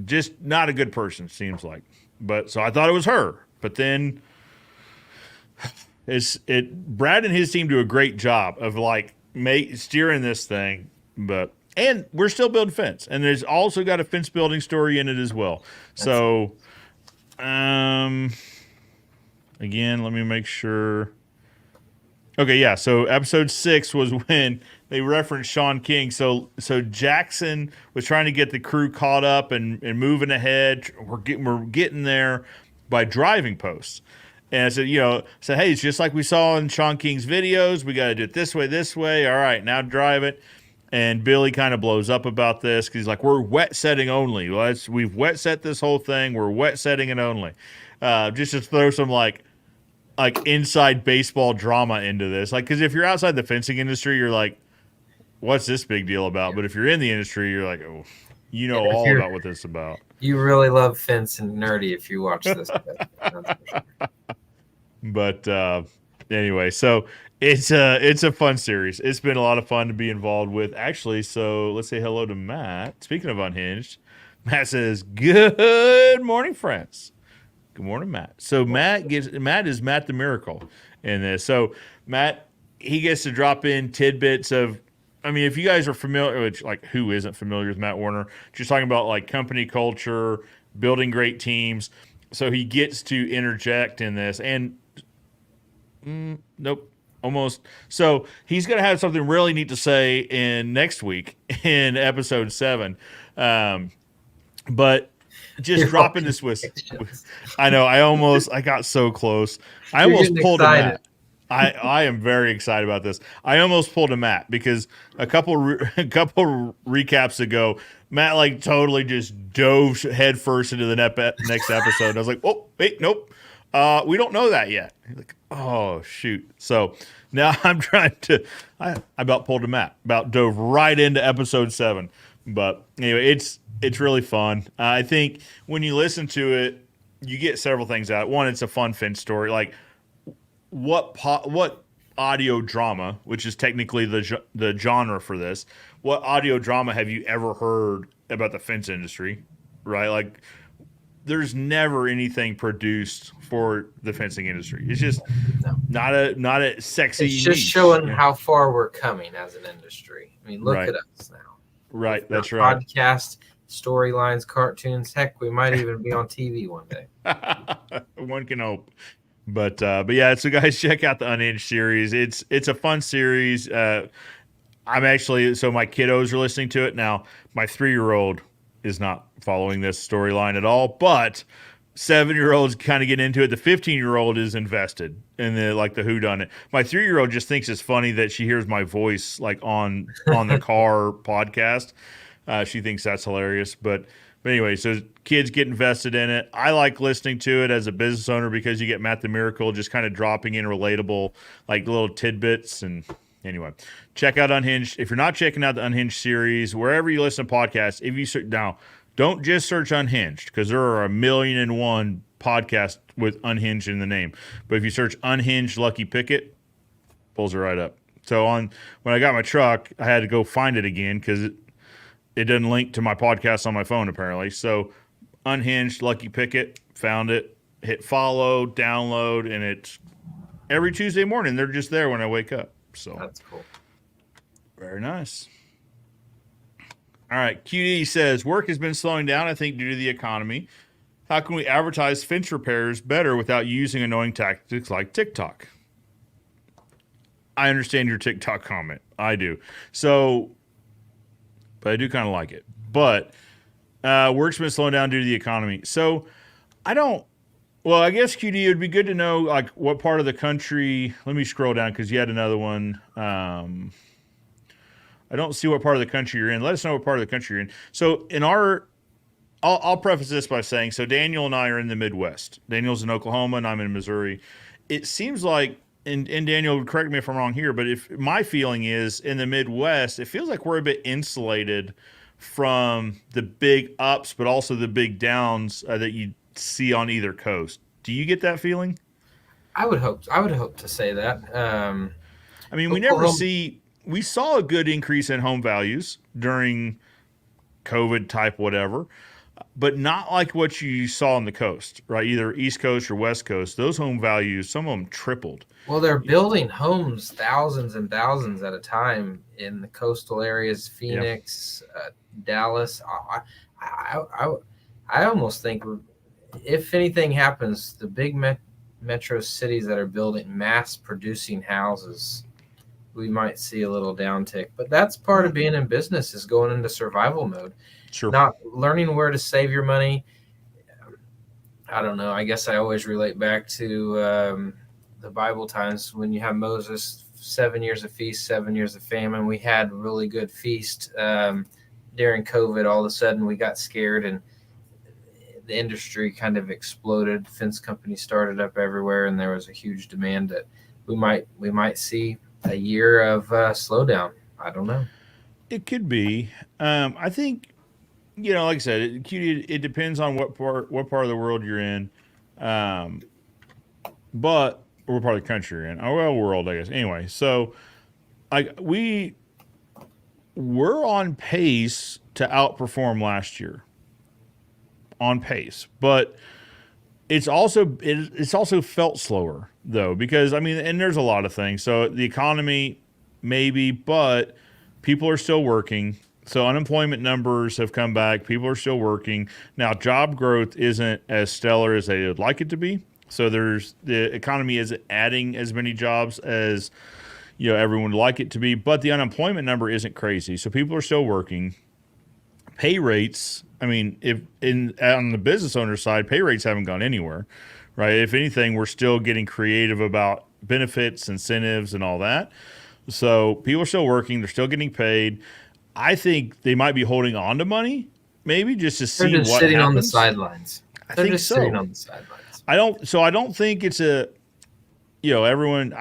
just not a good person, seems like. But so I thought it was her. But then Brad and his team do a great job of like steering this thing. But and we're still building fence, and there's also got a fence building story in it as well. So, again, let me make sure. Okay, yeah. So episode 6 was when they referenced Sean King. So Jackson was trying to get the crew caught up and moving ahead. We're getting there by driving posts. And I said, hey, it's just like we saw in Sean King's videos. We got to do it this way. All right, now drive it. And Billy kind of blows up about this because he's like, we're wet setting only. We've wet set this whole thing. We're wet setting it only. Just to throw some like inside baseball drama into this. Like, because if you're outside the fencing industry, you're like, what's this big deal about? Yeah. But if you're in the industry, you're like, oh, all about what this is about. You really love fence and nerdy if you watch this. But anyway, so it's a fun series. It's been a lot of fun to be involved with, actually. So let's say hello to Matt. Speaking of Unhinged, Matt says, "Good morning, friends." Good morning, Matt. So Matt is Matt the Miracle in this. So Matt, he gets to drop in tidbits of. I mean, if you guys are familiar, which like who isn't familiar with Matt Warner? Just talking about like company culture, building great teams. So he gets to interject in this, and nope, almost. So he's going to have something really neat to say in next week in episode 7. But just dropping this with, I know I got so close. I almost pulled a Matt. I am very excited about this. I almost pulled a Matt because a couple recaps ago, Matt like totally just dove headfirst into the next episode. I was like, oh wait, nope, we don't know that yet. He's like, oh shoot. So now I'm trying to. I about pulled a Matt. About dove right into episode 7. But anyway, it's really fun. I think when you listen to it, you get several things out. One, it's a fun fence story. Like what audio drama, which is technically the genre for this, what audio drama have you ever heard about the fence industry, right? Like there's never anything produced for the fencing industry. It's just not a sexy. It's just showing how far we're coming as an industry. I mean, look at us now. Right, that's right. Podcast, storylines, cartoons. Heck, we might even be on TV one day. One can hope. But yeah, so guys, check out the Unhinged series. It's a fun series. My kiddos are listening to it now. My 3-year-old is not following this storyline at all, but 7-year-olds kind of get into it. The 15-year-old is invested in the whodunit. My 3-year-old just thinks it's funny that she hears my voice like on the car podcast. She thinks that's hilarious. But anyway, so kids get invested in it. I like listening to it as a business owner because you get Matt the Miracle just kind of dropping in relatable like little tidbits. And anyway, check out Unhinged. If you're not checking out the Unhinged series, wherever you listen to podcasts, if you search now, don't just search Unhinged because there are 1,000,001 podcasts with Unhinged in the name. But if you search Unhinged Lucky Pickett, pulls it right up. So when I got my truck, I had to go find it again because it doesn't link to my podcast on my phone apparently. So Unhinged Lucky Pickett, found it, hit follow, download, and it's every Tuesday morning. They're just there when I wake up. So that's cool. Very nice. All right, QD says, work has been slowing down, I think, due to the economy. How can we advertise fence repairs better without using annoying tactics like TikTok? I understand your TikTok comment. I do. So, but I do kind of like it. But work's been slowing down due to the economy. So, I guess, QD, it would be good to know, like, what part of the country. Let me scroll down because you had another one. I don't see what part of the country you're in. Let us know what part of the country you're in. So I'll preface this by saying, so Daniel and I are in the Midwest. Daniel's in Oklahoma and I'm in Missouri. It seems like, and Daniel, correct me if I'm wrong here, but if my feeling is in the Midwest, it feels like we're a bit insulated from the big ups, but also the big downs that you see on either coast. Do you get that feeling? I would hope to say that. I mean, we saw a good increase in home values during COVID type whatever. but not like what you saw on the coast, right? Either East Coast or West Coast. Those home values, some of them tripled. Well, they're building homes thousands and thousands at a time in the coastal areas, Yeah. Phoenix, Dallas. I almost think if anything happens, the big metro cities that are building mass producing houses, we might see a little downtick. But that's part of being in business, is going into survival mode, Sure. not learning where to save your money. I don't know. I guess I always relate back to the Bible times when you have Moses, 7 years of feast, 7 years of famine. We had a really good feast during COVID. All of a sudden, we got scared and the industry kind of exploded. Fence companies started up everywhere, and there was a huge demand that we might see a year of slowdown. I don't know. It could be. I think, like I said, it depends on what part of the world you're in, but or what part of the country you're in. Oh, well, world, I guess. Anyway, so we're on pace to outperform last year. On pace, but it's also felt slower though, because and there's a lot of things. So the economy maybe, but people are still working. So unemployment numbers have come back. People are still working. Now job growth isn't as stellar as they would like it to be. So the economy isn't adding as many jobs as everyone would like it to be, but the unemployment number isn't crazy. So people are still working. Pay rates, if on the business owner side, pay rates haven't gone anywhere, right? If anything, we're still getting creative about benefits, incentives, and all that. So people are still working. They're still getting paid. I think they might be holding on to money, maybe just to see what happens. They're just sitting on the sidelines. I think so. Sitting on the sidelines. I don't think it's everyone.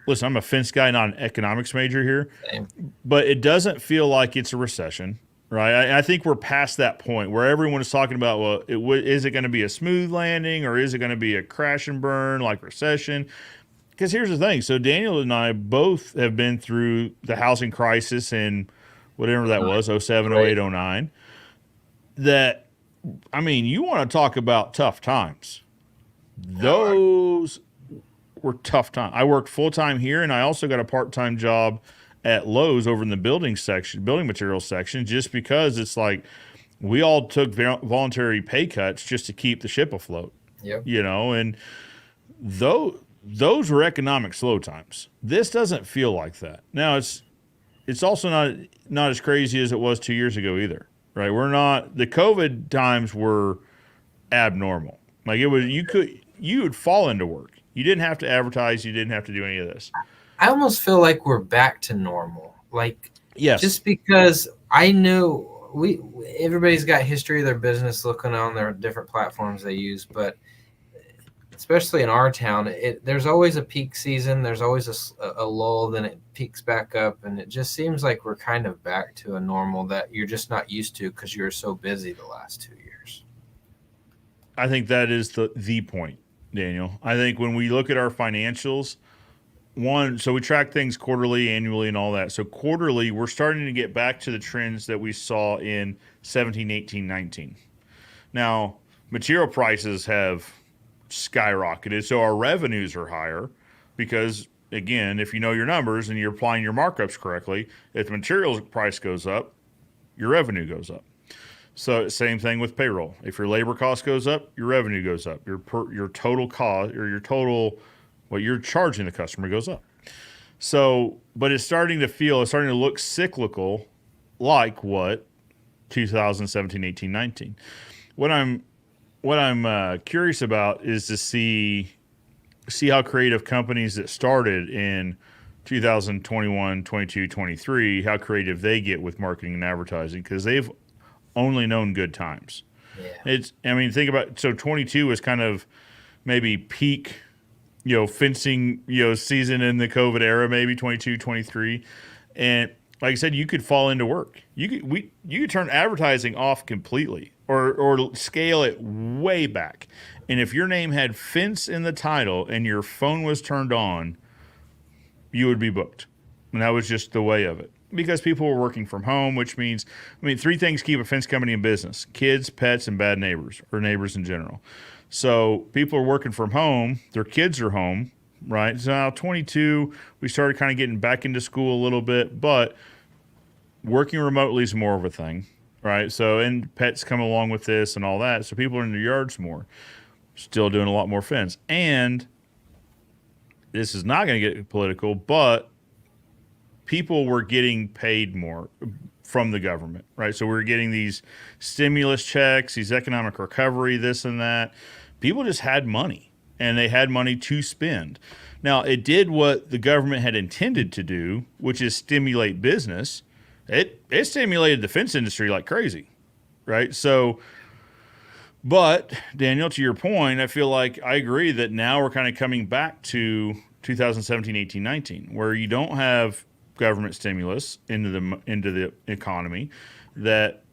Listen, I'm a fence guy, not an economics major here. Same. But it doesn't feel like it's a recession. Right, I think we're past that point where everyone is talking about, well, is it going to be a smooth landing or is it going to be a crash and burn like recession? Because here's the thing. So Daniel and I both have been through the housing crisis in whatever that was, 07, 08, 09. That, you want to talk about tough times. Those were tough times. I worked full-time here, and I also got a part-time job at Lowe's over in the building materials section, just because it's like we all took voluntary pay cuts just to keep the ship afloat. Yep. And those were economic slow times. This doesn't feel like that. Now it's also not as crazy as it was 2 years ago either, right? The COVID times were abnormal. Like it was, you would fall into work. You didn't have to advertise. You didn't have to do any of this. I almost feel like we're back to normal. Like, yes, just because I know everybody's got history of their business looking on their different platforms they use, but especially in our town, there's always a peak season. There's always a lull, then it peaks back up, and it just seems like we're kind of back to a normal that you're just not used to because you were so busy the last 2 years. I think that is the point, Daniel. I think when we look at our financials, so we track things quarterly, annually, and all that. So quarterly, we're starting to get back to the trends that we saw in 17, 18, 19. Now, material prices have skyrocketed, so our revenues are higher because, again, if you know your numbers and you're applying your markups correctly, if the materials price goes up, your revenue goes up. So same thing with payroll. If your labor cost goes up, your revenue goes up. Your total cost or your total what you're charging the customer goes up. So, but it's starting to look cyclical like what 2017, 18, 19. What I'm curious about is to see how creative companies that started in 2021, 22, 23, how creative they get with marketing and advertising, because they've only known good times. Yeah. Think about, so 22 was kind of maybe peak fencing, season in the COVID era, maybe 22, 23. And like I said, you could fall into work. You could turn advertising off completely or scale it way back. And if your name had fence in the title and your phone was turned on, you would be booked. And that was just the way of it. because people were working from home, which means, I mean, three things keep a fence company in business: kids, pets, and bad neighbors, or neighbors in general. So people are working from home, their kids are home, right? So now 22, we started kind of getting back into school a little bit, but working remotely is more of a thing, right? So, and pets come along with this and all that. So people are in their yards more, still doing a lot more fence. And this is not going to get political, but people were getting paid more from the government, right? So we were getting these stimulus checks, these economic recovery, this and that. People just had money, and they had money to spend. Now, it did what the government had intended to do, which is stimulate business. It stimulated the fence industry like crazy, right? So, but Daniel, to your point, I feel like I agree that now we're kind of coming back to 2017, 18, 19, where you don't have government stimulus into the economy. That,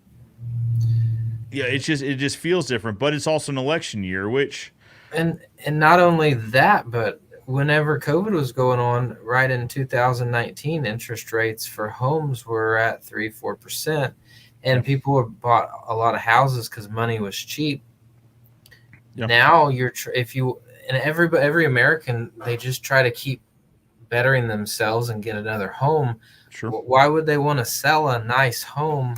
yeah, it just feels different. But it's also an election year, which And not only that, but whenever COVID was going on, right in 2019, interest rates for homes were at 3-4%, and people bought a lot of houses because money was cheap. Yeah. Now if you and every American, they just try to keep bettering themselves and get another home. Sure. Why would they want to sell a nice home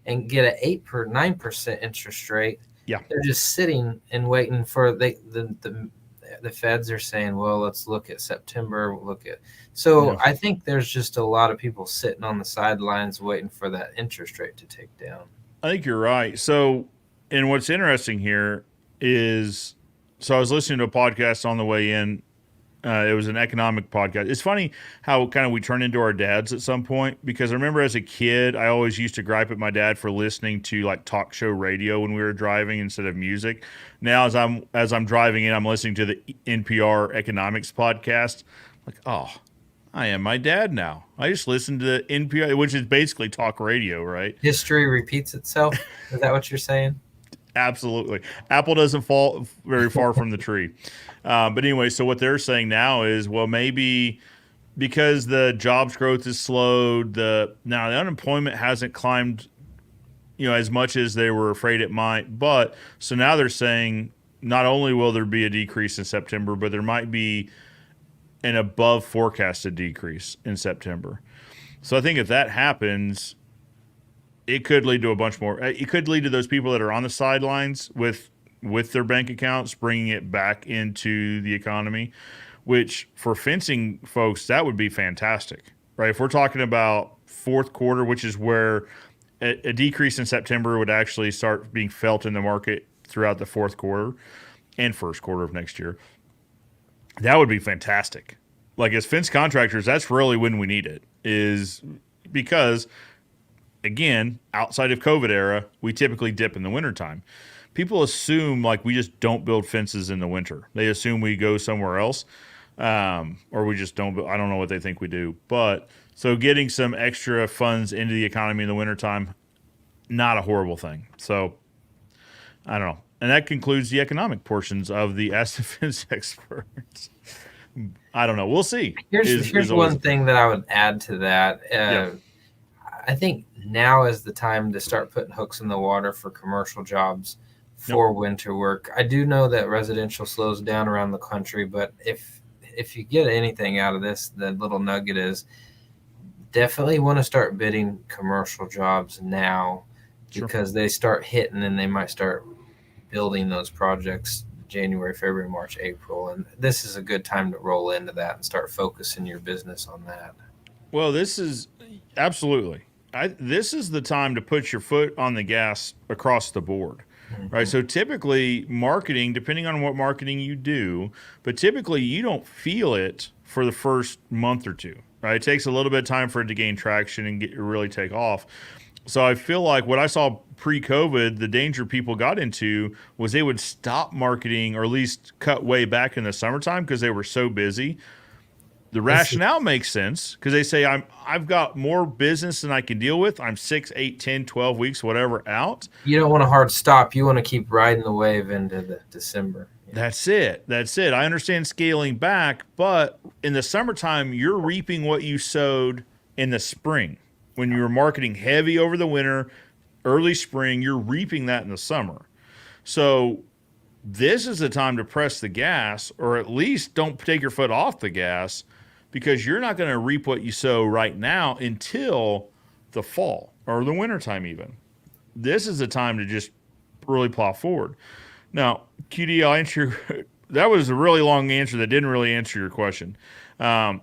and get an 9% interest rate? Yeah. They're just sitting and waiting for the feds are saying, well, let's look at September. So I think there's just a lot of people sitting on the sidelines waiting for that interest rate to take down. I think you're right. So, and what's interesting here is, so I was listening to a podcast on the way in. It was an economic podcast. It's funny how kind of we turn into our dads at some point, because I remember as a kid, I always used to gripe at my dad for listening to like talk show radio when we were driving instead of music. Now, as I'm driving in, I'm listening to the NPR economics podcast. Like, oh, I am my dad now. I just listen to NPR, which is basically talk radio, right? History repeats itself. Is that what you're saying? Absolutely. Apple doesn't fall very far from the tree. But anyway, so what they're saying now is, well, maybe because the jobs growth is slowed, now the unemployment hasn't climbed, as much as they were afraid it might. But so now they're saying not only will there be a decrease in September, but there might be an above forecasted decrease in September. So I think if that happens, it could lead to a bunch more. It could lead to those people that are on the sidelines with their bank accounts bringing it back into the economy, which for fencing folks, that would be fantastic, right? If we're talking about fourth quarter, which is where a decrease in September would actually start being felt in the market throughout the fourth quarter and first quarter of next year, that would be fantastic. Like, as fence contractors, that's really when we need it, is because, again, outside of COVID era, we typically dip in the wintertime. People assume like we just don't build fences in the winter. They assume we go somewhere else, or we just don't. I don't know what they think we do. But so getting some extra funds into the economy in the wintertime, not a horrible thing. So I don't know. And that concludes the economic portions of the Ask the Fence Experts. I don't know. We'll see. Here's one thing that I would add to that. I think now is the time to start putting hooks in the water for commercial jobs for winter work. I do know that residential slows down around the country, but if you get anything out of this, the little nugget is definitely want to start bidding commercial jobs now, because they start hitting and they might start building those projects January, February, March, April. And this is a good time to roll into that and start focusing your business on that. Well, this is absolutely. This is the time to put your foot on the gas across the board, right? So typically marketing, depending on what marketing you do, but typically you don't feel it for the first month or two, right? It takes a little bit of time for it to gain traction and really take off. So I feel like what I saw pre-COVID, the danger people got into was they would stop marketing, or at least cut way back in the summertime because they were so busy. The rationale makes sense because they say I've got more business than I can deal with. I'm 6, 8, 10, 12 weeks, whatever, out. You don't want a hard stop. You want to keep riding the wave into the December. Yeah. That's it. I understand scaling back, but in the summertime, you're reaping what you sowed in the spring. when you're marketing heavy over the winter, early spring, you're reaping that in the summer. So this is the time to press the gas, or at least don't take your foot off the gas, because you're not going to reap what you sow right now until the fall or the wintertime even. This is the time to just really plow forward. Now, QD, I'll answer that was a really long answer that didn't really answer your question. How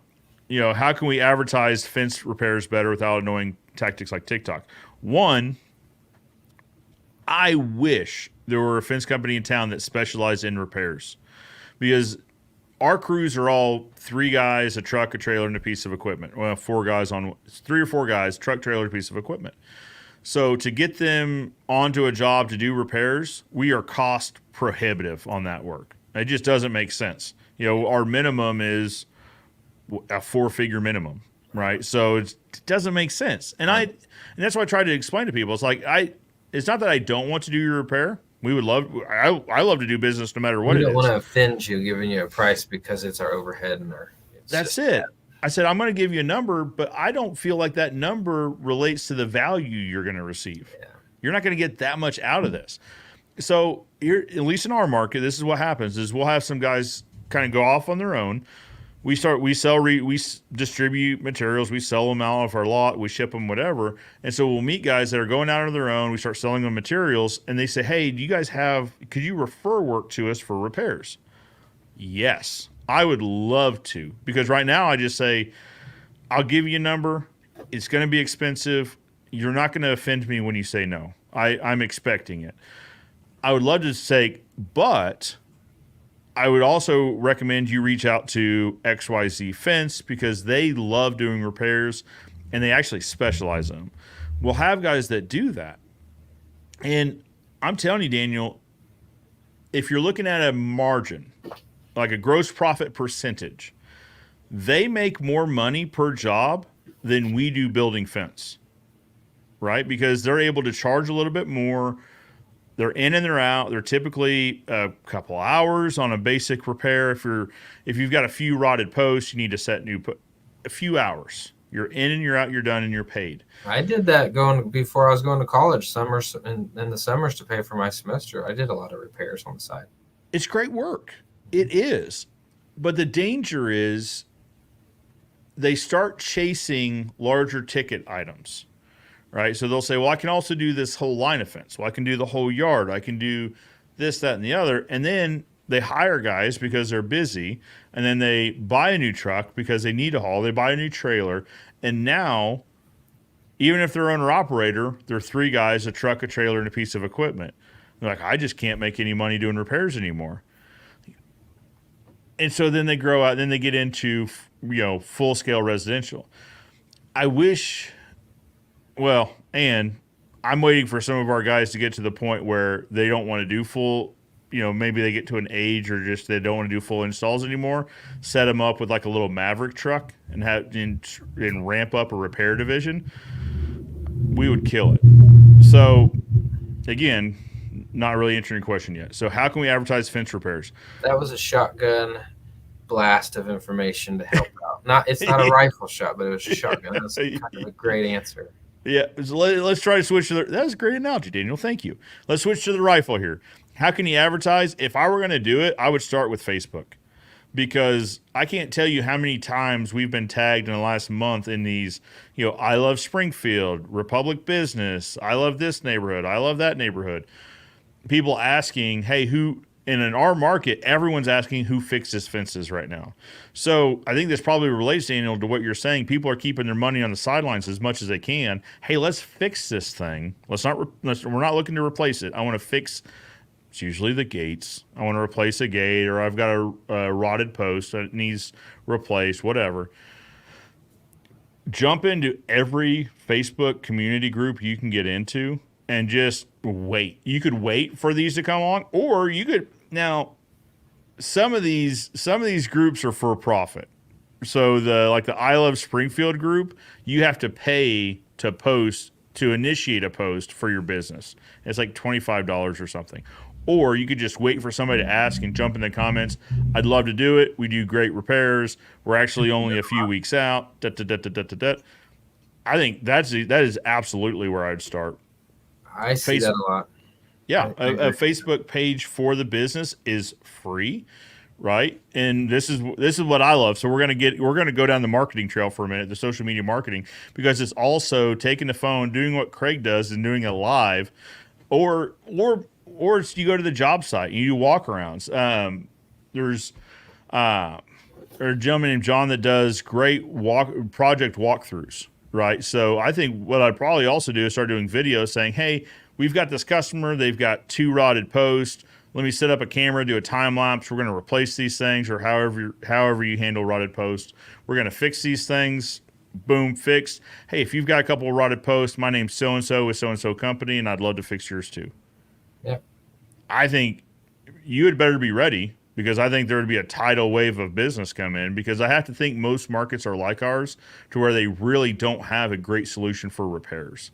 can we advertise fence repairs better without annoying tactics like TikTok? One, I wish there were a fence company in town that specialized in repairs, because our crews are all 3 guys, a truck, a trailer, and a piece of equipment. Well, 4 guys on 3 or 4 guys, truck, trailer, piece of equipment. So to get them onto a job to do repairs, we are cost prohibitive on that work. It just doesn't make sense. Our minimum is a 4-figure minimum, right? So it doesn't make sense. And that's why I try to explain to people. It's like it's not that I don't want to do your repair. I love to do business no matter what it is. We don't want to offend you giving you a price because it's our overhead and That's it. I said, I'm going to give you a number, but I don't feel like that number relates to the value you're going to receive. Yeah. You're not going to get that much out of this. So here, at least in our market, this is what happens: is we'll have some guys kind of go off on their own. We distribute materials, we sell them out of our lot, we ship them, whatever. And so we'll meet guys that are going out on their own. We start selling them materials, and they say, "Hey, could you refer work to us for repairs?" Yes, I would love to, because right now I just say, I'll give you a number. It's going to be expensive. You're not going to offend me when you say no. I'm expecting it. I would love to say, but I would also recommend you reach out to XYZ Fence, because they love doing repairs and they actually specialize in them. We'll have guys that do that. And I'm telling you, Daniel, if you're looking at a margin, like a gross profit percentage, they make more money per job than we do building fence, right? Because they're able to charge a little bit more. They're in and they're out. They're typically a couple hours on a basic repair. If you've got a few rotted posts, you need to set a few hours. You're in and you're out. You're done and you're paid. I did that before I was going to college. Summers and the summers to pay for my semester. I did a lot of repairs on the side. It's great work. It is, but the danger is they start chasing larger ticket items. Right, so they'll say, well, I can also do this whole line of fence. Well, I can do the whole yard. I can do this, that, and the other. And then they hire guys because they're busy. And then they buy a new truck because they need a haul. They buy a new trailer. And now, even if they're owner-operator, they're 3 guys, a truck, a trailer, and a piece of equipment. They're like, I just can't make any money doing repairs anymore. And so then they grow out. Then they get into, full-scale residential. I wish... Well, and I'm waiting for some of our guys to get to the point where they don't want to do full, maybe they get to an age or just they don't want to do full installs anymore. Set them up with like a little Maverick truck and ramp up a repair division. We would kill it. So, again, not really answering your question yet. So, how can we advertise fence repairs? That was a shotgun blast of information to help out. It's not a rifle shot, but it was a shotgun. That's kind of a great answer. Yeah, so let's try to switch to that was a great analogy, Daniel. Thank you. Let's switch to the rifle here. How can you advertise? If I were going to do it, I would start with Facebook, because I can't tell you how many times we've been tagged in the last month in these, I love Springfield, Republic Business, I love this neighborhood, I love that neighborhood. People asking, hey, and in our market, everyone's asking who fixes fences right now. So I think this probably relates, Daniel, to what you're saying. People are keeping their money on the sidelines as much as they can. Hey, let's fix this thing. We're not looking to replace it. I want to fix. It's usually the gates. I want to replace a gate, or I've got a rotted post that needs replaced. Whatever. Jump into every Facebook community group you can get into and just wait. You could wait for these to come on, or you could now. Some of these groups are for profit. So the I Love Springfield group, you have to pay to initiate a post for your business. It's like $25 or something. Or you could just wait for somebody to ask and jump in the comments. I'd love to do it. We do great repairs. We're actually only a few weeks out. I think that is absolutely where I'd start. I see that a lot. Yeah, I a agree. Facebook page for the business is free, right? And this is what I love. So we're gonna go down the marketing trail for a minute, the social media marketing, because it's also taking the phone, doing what Craig does, and doing it live, or it's you go to the job site and you do walkarounds. There's a gentleman named John that does great project walkthroughs, right? So I think what I'd probably also do is start doing videos saying, hey, we've got this customer, they've got 2 rotted posts. Let me set up a camera, do a time lapse. We're going to replace these things, or however you handle rotted posts. We're going to fix these things. Boom, fixed. Hey, if you've got a couple of rotted posts, my name's so and so company, and I'd love to fix yours too. Yep. I think you had better be ready, because I think there would be a tidal wave of business come in, because I have to think most markets are like ours, to where they really don't have a great solution for repairs.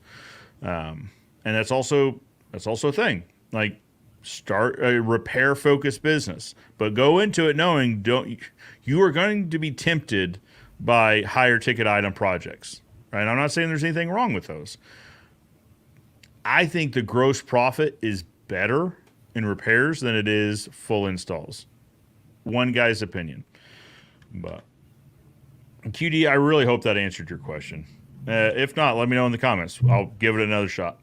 And that's also a thing. Like, start a repair focused business, but go into it knowing you are going to be tempted by higher ticket item projects, right? I'm not saying there's anything wrong with those. I think the gross profit is better in repairs than it is full installs. One guy's opinion. But QD, I really hope that answered your question. If not, let me know in the comments. I'll give it another shot.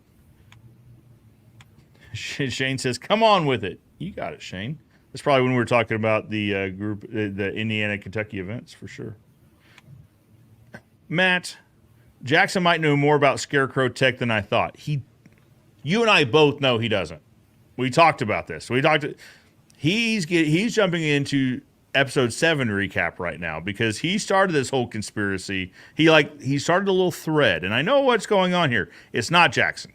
Shane says, come on with it. You got it, Shane. That's probably when we were talking about the group, the Indiana, Kentucky events, for sure. Matt, Jackson might know more about Scarecrow Tech than I thought. You and I both know he doesn't. We talked about this. He's jumping into episode 7 recap right now, because he started this whole conspiracy. He started a little thread, and I know what's going on here. It's not Jackson.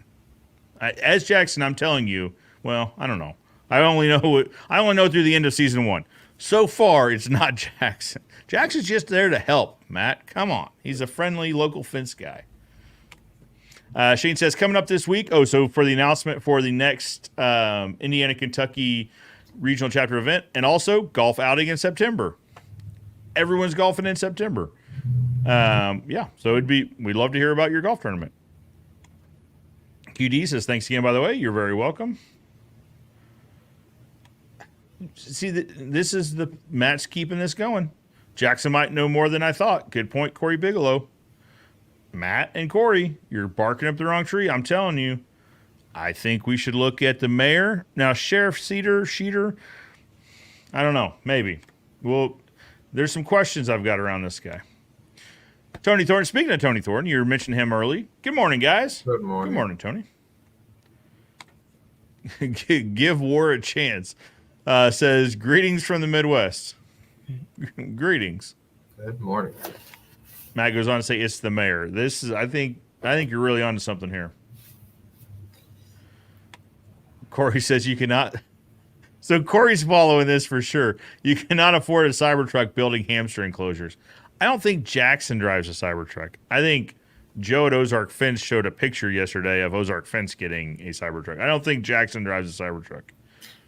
As Jackson, I'm telling you, well, I don't know. I only know through the end of season 1. So far, it's not Jackson. Jackson's just there to help, Matt. Come on. He's a friendly local fence guy. Shane says, coming up this week. Oh, so for the announcement for the next Indiana, Kentucky regional chapter event, and also golf outing in September. Everyone's golfing in September. Yeah, so we'd love to hear about your golf tournament. QD says, thanks again, by the way. You're very welcome. See, this is Matt's keeping this going. Jackson might know more than I thought. Good point, Corey Bigelow. Matt and Corey, you're barking up the wrong tree. I'm telling you. I think we should look at the mayor. Now, Sheriff Sheeter, I don't know. Maybe. Well, there's some questions I've got around this guy. Tony Thornton. Speaking of Tony Thornton, you mentioned him early. Good morning, guys. Good morning. Good morning, Tony. Give war a chance. Says, greetings from the Midwest. Greetings. Good morning. Matt goes on to say, it's the mayor. I think you're really onto something here. Corey says you cannot. So Corey's following this for sure. You cannot afford a Cybertruck building hamster enclosures. I don't think Jackson drives a Cybertruck. I think Joe at Ozark Fence showed a picture yesterday of Ozark Fence getting a Cybertruck. I don't think Jackson drives a Cybertruck.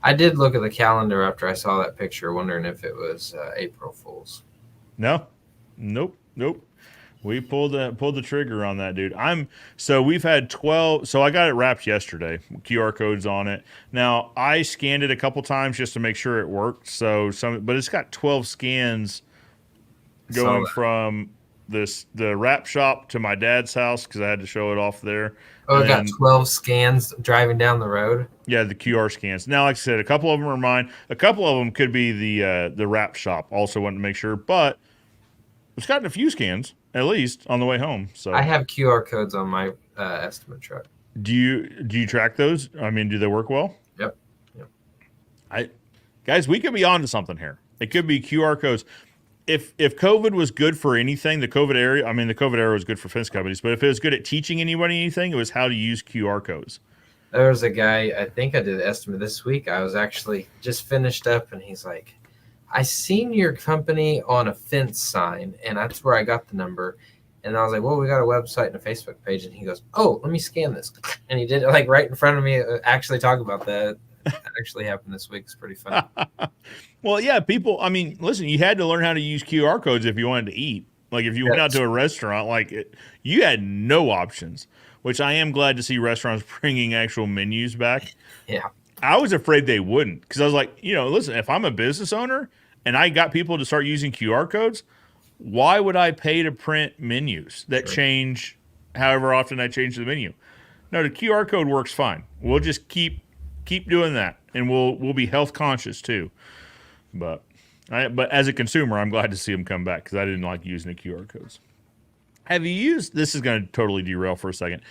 I did look at the calendar after I saw that picture, wondering if it was April Fool's. No, nope. We pulled the trigger on that, dude. So we've had 12. So I got it wrapped yesterday. QR codes on it. Now I scanned it a couple times just to make sure it worked. But it's got 12 scans going from the wrap shop to my dad's house, because I had to show it off there. Oh, it got 12 scans driving down the road? Yeah, the QR scans. Now, like I said, a couple of them are mine. A couple of them could be the wrap shop. Also wanted to make sure, but it's gotten a few scans at least on the way home. So I have QR codes on my estimate truck. Do you track those? I mean, do they work well? Yep. Guys, we could be onto something here. It could be QR codes. If COVID was good for anything, the COVID era was good for fence companies, but if it was good at teaching anybody anything, it was how to use QR codes. There was a guy, I think I did the estimate this week. I was actually just finished up, and he's like, I seen your company on a fence sign, and that's where I got the number. And I was like, well, we got a website and a Facebook page. And he goes, oh, let me scan this. And he did it like right in front of me, actually talk about that. That actually happened this week. It's pretty fun. Well, yeah, people, I mean, listen, you had to learn how to use QR codes if you wanted to eat. Like if you went out to a restaurant, you had no options, which I am glad to see restaurants bringing actual menus back. Yeah. I was afraid they wouldn't because I was like, listen, if I'm a business owner and I got people to start using QR codes, why would I pay to print menus that change however often I change the menu? No, the QR code works fine. We'll just keep doing that, and we'll be health conscious too. But as a consumer, I'm glad to see them come back because I didn't like using the QR codes. Have you used? This is going to totally derail for a second.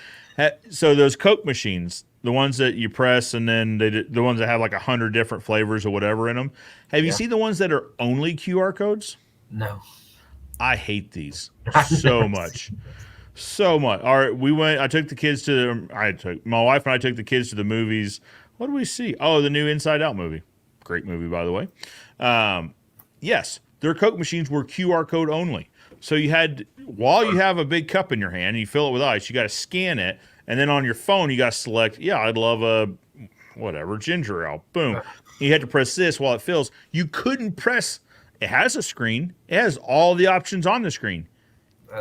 So those Coke machines, the ones that you press, and then the ones that have like 100 different flavors or whatever in them. Have you seen the ones that are only QR codes? No. I hate these so much. So much. All right, I took the kids my wife and I took the kids to the movies. What do we see? Oh, the new Inside Out movie. Great movie, by the way. Yes, their Coke machines were QR code only. So while you have a big cup in your hand and you fill it with ice, you got to scan it. And then on your phone, you got to select, I'd love a ginger ale. Boom. You had to press this while it fills. You couldn't press. It has a screen. It has all the options on the screen.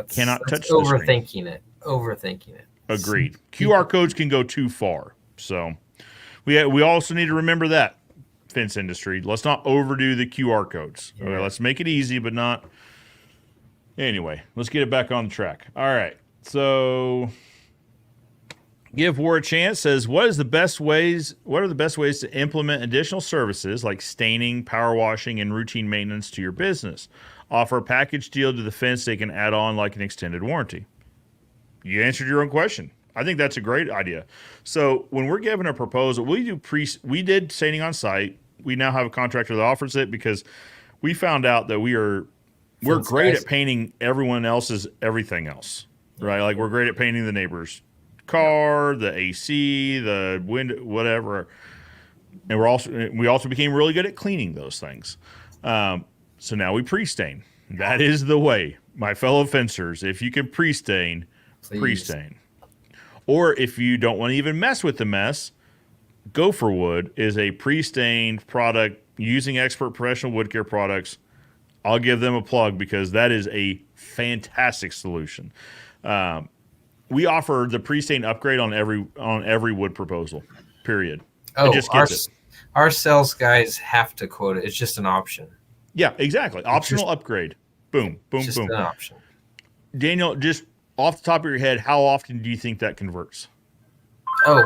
Cannot touch the screen. Overthinking it. Agreed. QR codes can go too far. So we also need to remember that, fence industry. Let's not overdo the QR codes. Yeah. Okay, let's make it easy, but not. Anyway, let's get it back on track. All right. So Give War a Chance says, what are the best ways to implement additional services like staining, power washing, and routine maintenance to your business? Offer a package deal to the fence they can add on like an extended warranty. You answered your own question. I think that's a great idea. So when we're given a proposal, we did staining on site. We now have a contractor that offers it because we found out that we're great at painting everyone else's everything else, right? Like we're great at painting the neighbor's car, the AC, the window, whatever. And we also became really good at cleaning those things. So now we pre-stain. That is the way, my fellow fencers. If you can pre-stain, pre-stain. Or if you don't want to even mess with the mess, Gopher Wood is a pre-stained product using expert professional wood care products. I'll give them a plug because that is a fantastic solution. We offer the pre-stain upgrade on every wood proposal. Period. Oh, it just gets our sales guys have to quote it. It's just an option. Yeah, exactly. Optional upgrade. Boom, boom, just boom. An option. Daniel, just off the top of your head, how often do you think that converts? I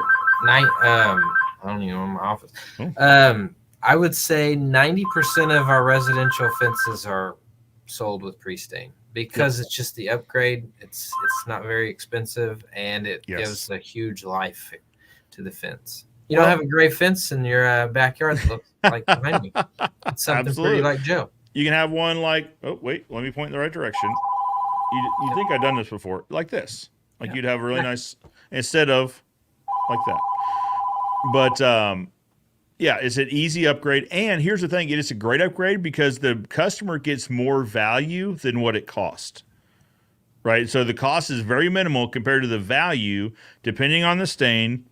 don't even know in my office. Oh. I would say 90% of our residential fences are sold with pre-stain because it's just the upgrade. It's not very expensive, and it gives a huge life to the fence. You don't have a gray fence in your backyard that looks like behind me. It's something pretty like Joe. You can have one like, oh, wait, let me point in the right direction. You think I've done this before, like this. Like you'd have a really nice, instead of like that. But, it's an easy upgrade. And here's the thing. It is a great upgrade because the customer gets more value than what it cost. Right? So the cost is very minimal compared to the value, depending on the stain,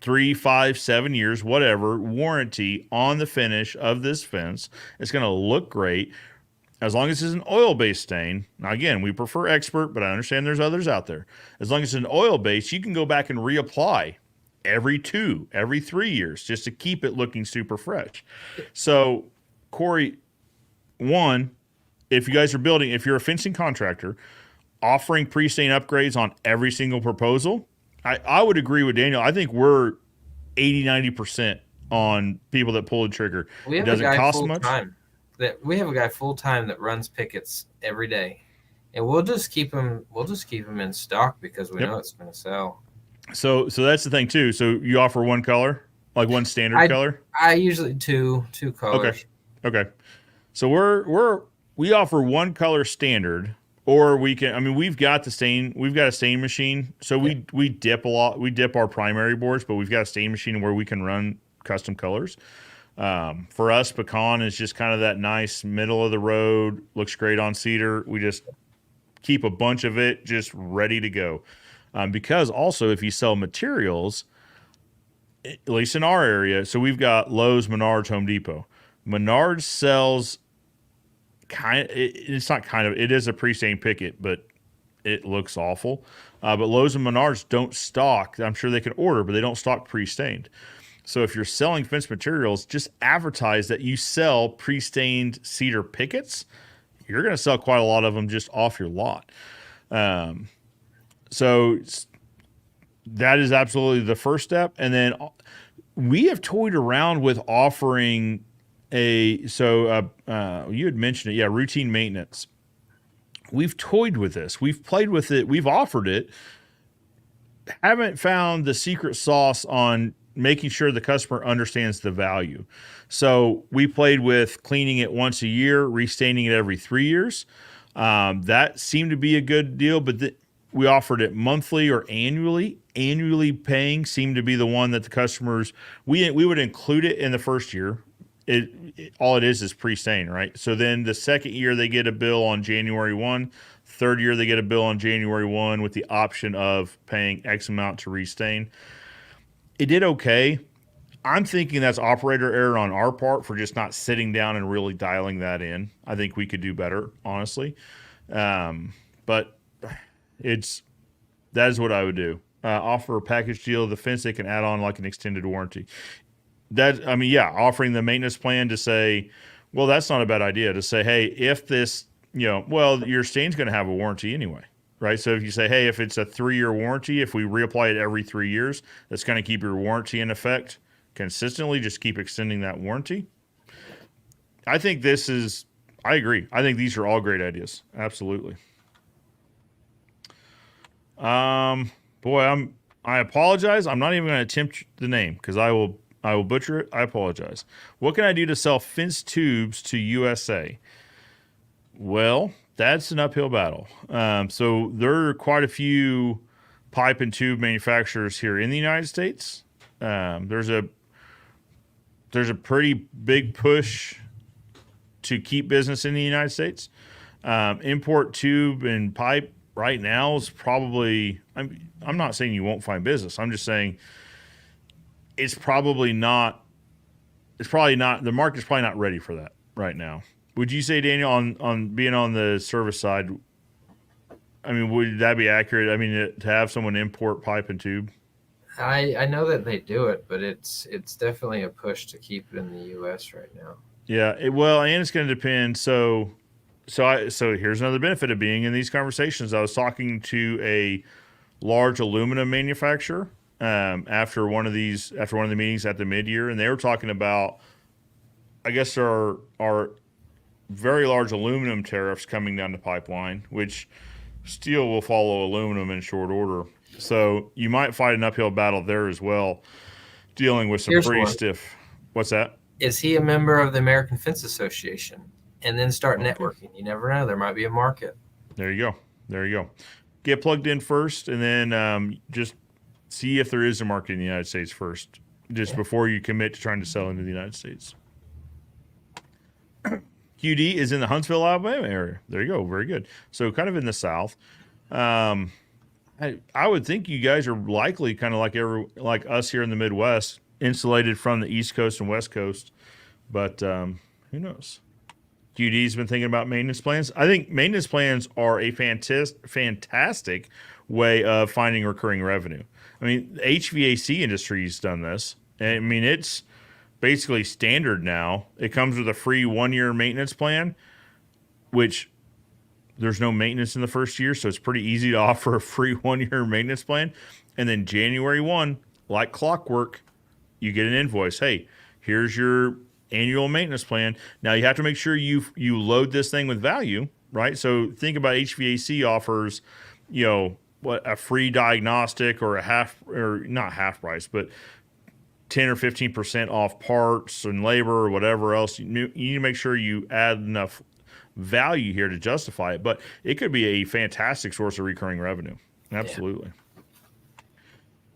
3, 5, 7 years, whatever, warranty on the finish of this fence. It's going to look great. As long as it's an oil-based stain, now again, we prefer expert, but I understand there's others out there. As long as it's an oil-based, you can go back and reapply every 3 years just to keep it looking super fresh. So, Corey, one, if you guys are building, if you're a fencing contractor, offering pre-stain upgrades on every single proposal, I would agree with Daniel. I think we're 80-90% on people that pull the trigger. It doesn't cost much. We have a guy full time that runs pickets every day, and we'll just keep him in stock because we know it's going to sell. So that's the thing too. So you offer one color, like one standard color? I usually two colors. Okay. So we offer one color standard, or we've got a stain machine. So we dip a lot. We dip our primary boards, but we've got a stain machine where we can run custom colors. For us, pecan is just kind of that nice middle of the road, looks great on cedar. We just keep a bunch of it just ready to go. Because also if you sell materials, at least in our area, so we've got Lowe's, Menards, Home Depot. Menards sells it is a pre-stained picket, but it looks awful. But Lowe's and Menards don't stock. I'm sure they can order, but they don't stock pre-stained. So if you're selling fence materials, just advertise that you sell pre-stained cedar pickets. You're going to sell quite a lot of them just off your lot. So that is absolutely the first step. And then we have toyed around with offering you had mentioned it. Yeah. Routine maintenance. We've toyed with this. We've played with it. We've offered it. Haven't found the secret sauce on making sure the customer understands the value. So we played with cleaning it once a year, restaining it every 3 years. That seemed to be a good deal, but we offered it monthly or annually. Annually paying seemed to be the one that the customers, we would include it in the first year. All it is pre-stain, right? So then the second year they get a bill on January 1. Third year they get a bill on January 1 with the option of paying X amount to restain. It did okay. I'm thinking that's operator error on our part for just not sitting down and really dialing that in. I think we could do better, honestly. But that is what I would do. Offer a package deal of the fence they can add on like an extended warranty. Offering the maintenance plan to say, well, that's not a bad idea to say, hey, if this, your stain's going to have a warranty anyway, right? So if you say, hey, if it's a 3-year warranty, if we reapply it every 3 years, that's going to keep your warranty in effect consistently, just keep extending that warranty. I agree. I think these are all great ideas. Absolutely. I apologize. I'm not even going to attempt the name because I will butcher it. I apologize. What can I do to sell fence tubes to USA? Well, that's an uphill battle. So there are quite a few pipe and tube manufacturers here in the United States. There's a pretty big push to keep business in the United States. Import tube and pipe right now is probably, I'm not saying you won't find business. I'm just saying it's probably not, the market's probably not ready for that right now. Would you say, Daniel, on being on the service side, would that be accurate? To have someone import pipe and tube? I know that they do it, but it's definitely a push to keep it in the U.S. right now. Yeah, and it's going to depend. So here's another benefit of being in these conversations. I was talking to a large aluminum manufacturer after one of the meetings at the mid-year, and they were talking about, I guess, our very large aluminum tariffs coming down the pipeline, which steel will follow aluminum in short order. So you might fight an uphill battle there as well, dealing with some stiff. What's that? Is he a member of the American Fence Association? And then start networking. You never know. There might be a market. There you go. Get plugged in first, and then just see if there is a market in the United States first, before you commit to trying to sell into the United States. QD is in the Huntsville, Alabama area. There you go. Very good. So kind of in the South. I would think you guys are likely kind of like us here in the Midwest, insulated from the East Coast and West Coast. But who knows? QD's been thinking about maintenance plans. I think maintenance plans are a fantastic way of finding recurring revenue. The HVAC industry's done this. It's basically standard now. It comes with a free 1-year maintenance plan, which there's no maintenance in the first year, so it's pretty easy to offer a free 1-year maintenance plan. And then January 1, like clockwork, you get an invoice. Hey, here's your annual maintenance plan. Now you have to make sure you load this thing with value, right? So think about HVAC offers, a free diagnostic or not half price, but 10 or 15% off parts and labor or whatever else. You need to make sure you add enough value here to justify it, but it could be a fantastic source of recurring revenue. Absolutely. Yeah.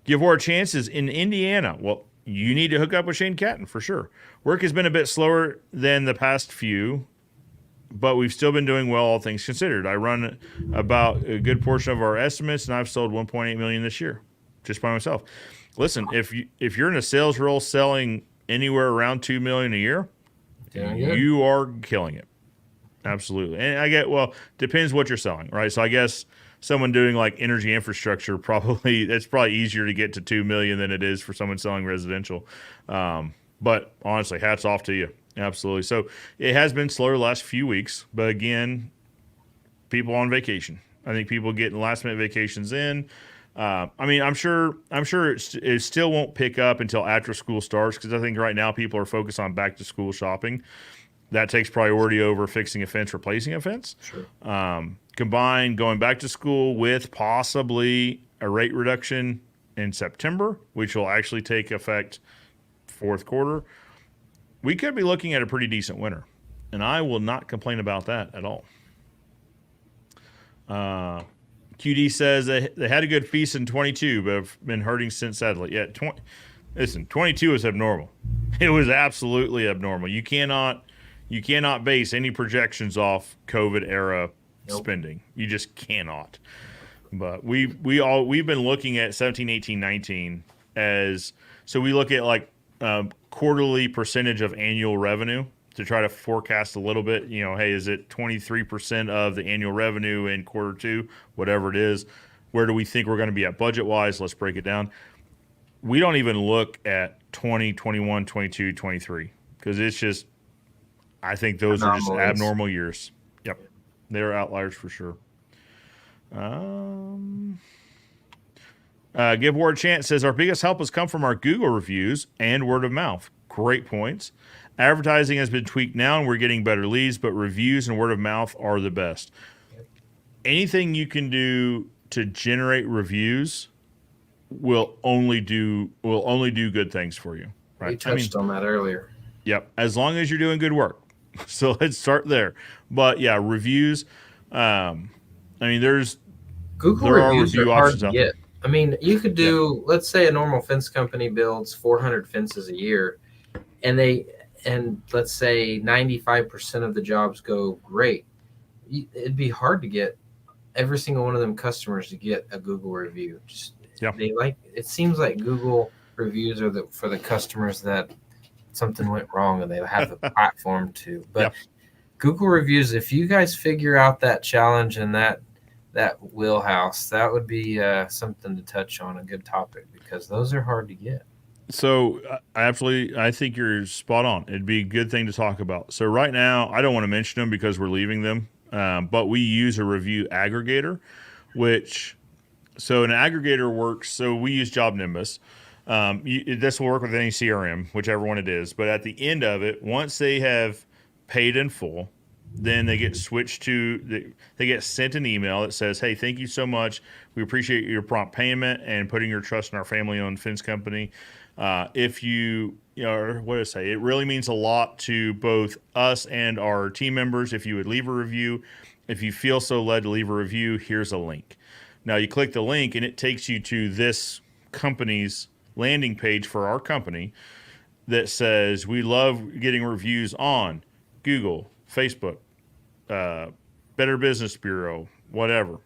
Give more chances in Indiana. Well, you need to hook up with Shane Catton for sure. Work has been a bit slower than the past few, but we've still been doing well, all things considered. I run about a good portion of our estimates, and I've sold $1.8 million this year just by myself. Listen, if you're in a sales role selling anywhere around $2 million a year, you are killing it. Absolutely. And depends what you're selling, right? So I guess someone doing like energy infrastructure it's probably easier to get to 2 million than it is for someone selling residential. But honestly, hats off to you. Absolutely. So it has been slower the last few weeks, but again, people on vacation. I think people getting last minute vacations in. I'm sure it still won't pick up until after school starts, because I think right now people are focused on back to school shopping. That takes priority over fixing a fence, replacing a fence. Sure. Combine going back to school with possibly a rate reduction in September, which will actually take effect fourth quarter. We could be looking at a pretty decent winter, and I will not complain about that at all. QD says they had a good feast in 22, but have been hurting since, sadly. Yeah, 22 was abnormal. It was absolutely abnormal. You cannot base any projections off COVID era spending. You just cannot. But we've been looking at 17, 18, 19 as, so we look at like quarterly percentage of annual revenue to try to forecast a little bit. Hey, is it 23% of the annual revenue in quarter two, whatever it is? Where do we think we're going to be at budget wise? Let's break it down. We don't even look at 20, 21, 22, 23, because it's just, I think those are just abnormal years. Yep. They're outliers for sure. Give Ward a chance. Says our biggest help has come from our Google reviews and word of mouth. Great points. Advertising has been tweaked now and we're getting better leads, but reviews and word of mouth are the best. Anything you can do to generate reviews will only do good things for you. Right? We touched on that earlier. Yep. As long as you're doing good work. So let's start there. But yeah, reviews. There's Google reviews are hard to get. You could do, let's say a normal fence company builds 400 fences a year, and let's say 95% of the jobs go great. It'd be hard to get every single one of them customers to get a Google review. It seems like Google reviews are for the customers that something went wrong and they have the platform to. But Google reviews, if you guys figure out that challenge and that wheelhouse, that would be something to touch on, a good topic, because those are hard to get. So I think you're spot on. It'd be a good thing to talk about. So right now, I don't want to mention them because we're leaving them, but we use a review aggregator, so an aggregator works. So we use Job Nimbus. This will work with any CRM, whichever one it is. But at the end of it, once they have paid in full, then they get switched to, they get sent an email that says, hey, thank you so much. We appreciate your prompt payment and putting your trust in our family-owned fence company. If you what did I say? It really means a lot to both us and our team members if you would leave a review. If you feel so led to leave a review, here's a link. Now you click the link and it takes you to this company's landing page for our company that says we love getting reviews on Google, Facebook, Better Business Bureau, whatever.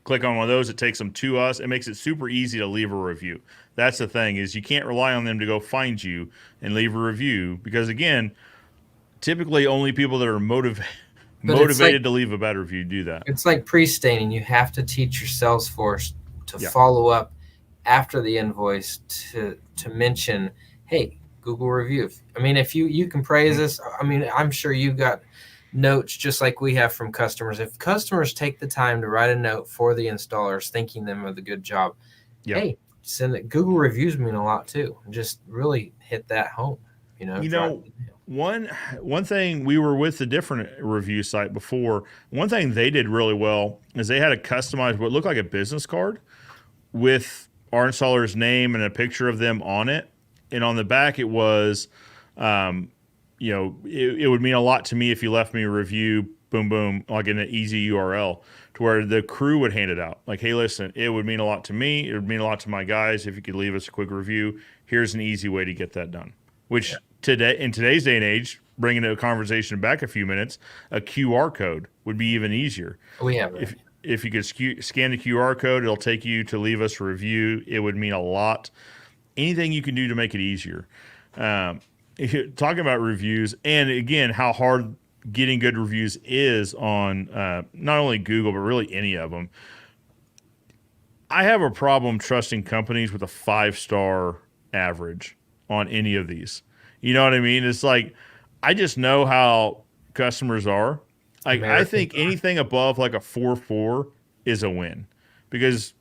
Click on one of those, it takes them to us. It makes it super easy to leave a review. That's the thing, is you can't rely on them to go find you and leave a review, because again, typically only people that are motivated to leave a bad review do that. It's like pre-staining. You have to teach your Salesforce to follow up after the invoice to mention, hey, Google review. If you can praise us, I'm sure you've got notes just like we have from customers. If customers take the time to write a note for the installers thanking them of the good job, hey, send it. Google reviews mean a lot too. Just really hit that home. One thing, we were with a different review site before. One thing they did really well is they had a customized what looked like a business card with our installer's name and a picture of them on it. And on the back, it was, it would mean a lot to me if you left me a review, boom, boom, like in an easy URL, to where the crew would hand it out. Like, hey, listen, it would mean a lot to me. It would mean a lot to my guys if you could leave us a quick review. Here's an easy way to get that done. Which today, in today's day and age, bringing the conversation back a few minutes, a QR code would be even easier. We have that. If you could scan the QR code, it'll take you to leave us a review. It would mean a lot. Anything you can do to make it easier. Talking about reviews, and again, how hard getting good reviews is on not only Google, but really any of them. I have a problem trusting companies with a 5-star average on any of these. You know what I mean? It's like, I just know how customers are. Like, I Americans think are. anything above like a 4.4 is a win, because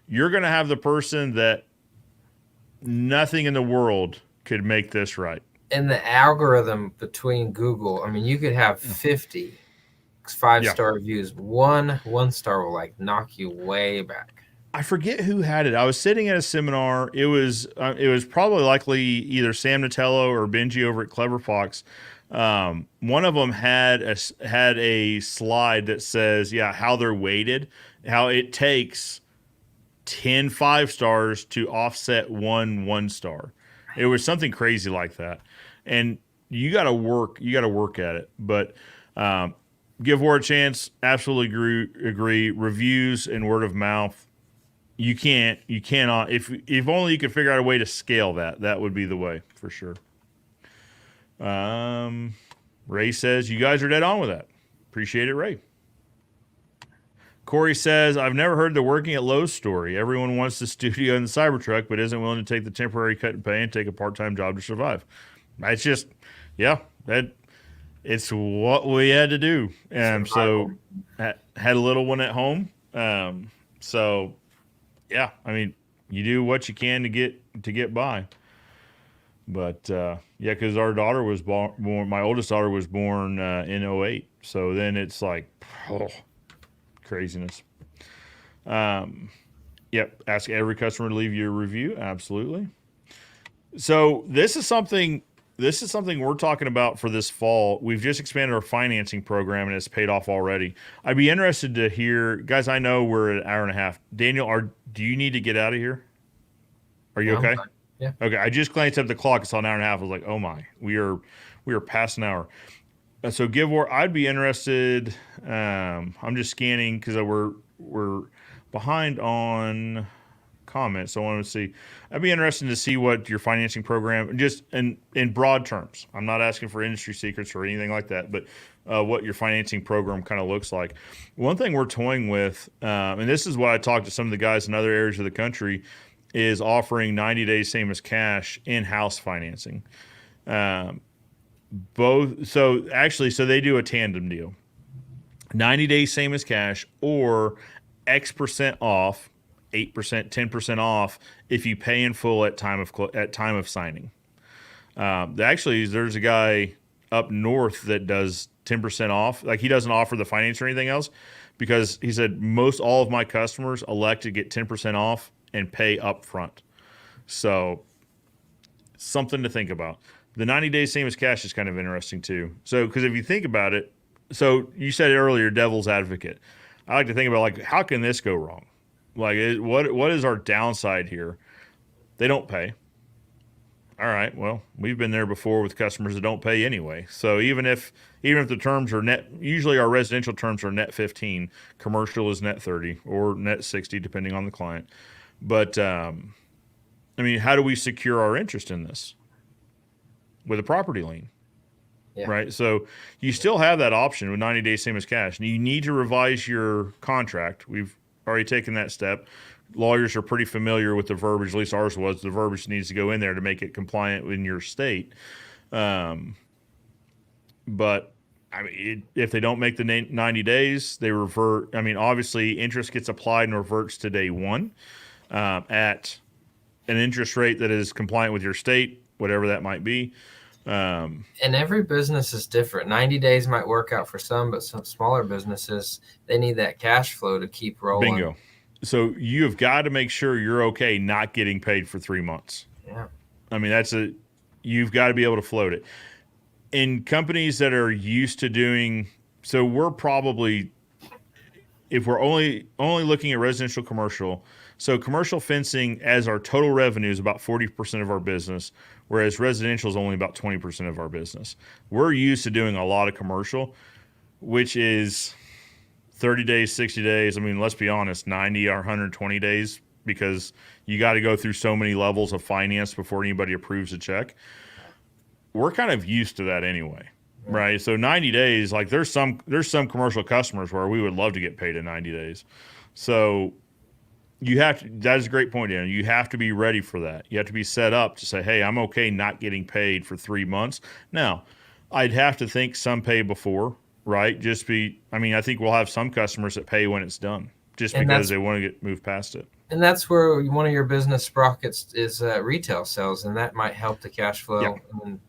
you're going to have the person that nothing in the world could make this right. And the algorithm between Google, I mean, you could have 50 5-star reviews. One star will like knock you way back. I forget who had it. I was sitting at a seminar. It was probably likely either Sam Natello or Benji over at Clever Fox. One of them had a slide that says, how they're weighted, how it takes 10 5-stars to offset 1 star. It was something crazy like that. And you got to work at it. But give War a chance. Absolutely agree. Reviews and word of mouth. You cannot. If only you could figure out a way to scale that would be the way for sure. Ray says, you guys are dead on with that. Appreciate it, Ray. Corey says, I've never heard the working at Lowe's story. Everyone wants the studio and the Cybertruck, but isn't willing to take the temporary cut in pay and take a part-time job to survive. It's just, it's what we had to do. So had a little one at home. I mean, you do what you can to get by. But because our daughter was born, my oldest daughter was born in 2008. So then it's like, craziness. Ask every customer to leave you a review. Absolutely. So this is something we're talking about for this fall. We've just expanded our financing program and it's paid off already. I'd be interested to hear, guys. I know we're at an hour and a half. Daniel, do you need to get out of here? Are you okay? Yeah. Okay. I just glanced at the clock. It's an hour and a half. I was like, oh my, we are past an hour. So I'd be interested. I'm just scanning because we're behind on comments. So I want to see. I'd be interested to see what your financing program, just in broad terms. I'm not asking for industry secrets or anything like that, but what your financing program kind of looks like. One thing we're toying with, and this is what I talked to some of the guys in other areas of the country, is offering 90 days same as cash in-house financing. So they do a tandem deal. 90 days same as cash, or X% off, 8%, 10% off if you pay in full at time of signing. There's a guy up north that does 10% off. Like, he doesn't offer the finance or anything else, because he said most all of my customers elect to get 10% off and pay up front. So something to think about. The 90 days same as cash is kind of interesting too. So, because if you think about it, so you said earlier, devil's advocate. I like to think about, like, how can this go wrong? Like, what is our downside here? They don't pay. All right, well, we've been there before with customers that don't pay anyway. So even if the terms are net, usually our residential terms are net 15, commercial is net 30 or net 60, depending on the client. But I mean, how do we secure our interest in this? With a property lien. Yeah. Right. So you still have that option with 90 days same as cash. And you need to revise your contract. We've already taken that step. Lawyers are pretty familiar with the verbiage, at least ours was. The verbiage needs to go in there to make it compliant in your state. But I mean, if they don't make the 90 days, they revert. I mean, obviously, interest gets applied and reverts to day one at an interest rate that is compliant with your state, whatever that might be. And every business is different. 90 days might work out for some, but some smaller businesses, they need that cash flow to keep rolling. Bingo. So you have got to make sure you're okay not getting paid for 3 months. Yeah. I mean, you've got to be able to float it. In companies that are used to doing, so we're probably, if we're only looking at residential commercial, so commercial fencing as our total revenue is about 40% of our business, whereas residential is only about 20% of our business. We're used to doing a lot of commercial, which is 30 days, 60 days. I mean, let's be honest, 90 or 120 days, because you got to go through so many levels of finance before anybody approves a check. We're kind of used to that anyway. right? So 90 days, like there's some commercial customers where we would love to get paid in 90 days. So you have to, that is a great point, Dan. You have to be ready for that. You have to be set up to say, hey, I'm okay not getting paid for 3 months. Now, I'd have to think some pay before, right? I think we'll have some customers that pay when it's done just And because they want to get moved past it. And that's where one of your business sprockets is retail sales, and that might help the cash flow. Yep. And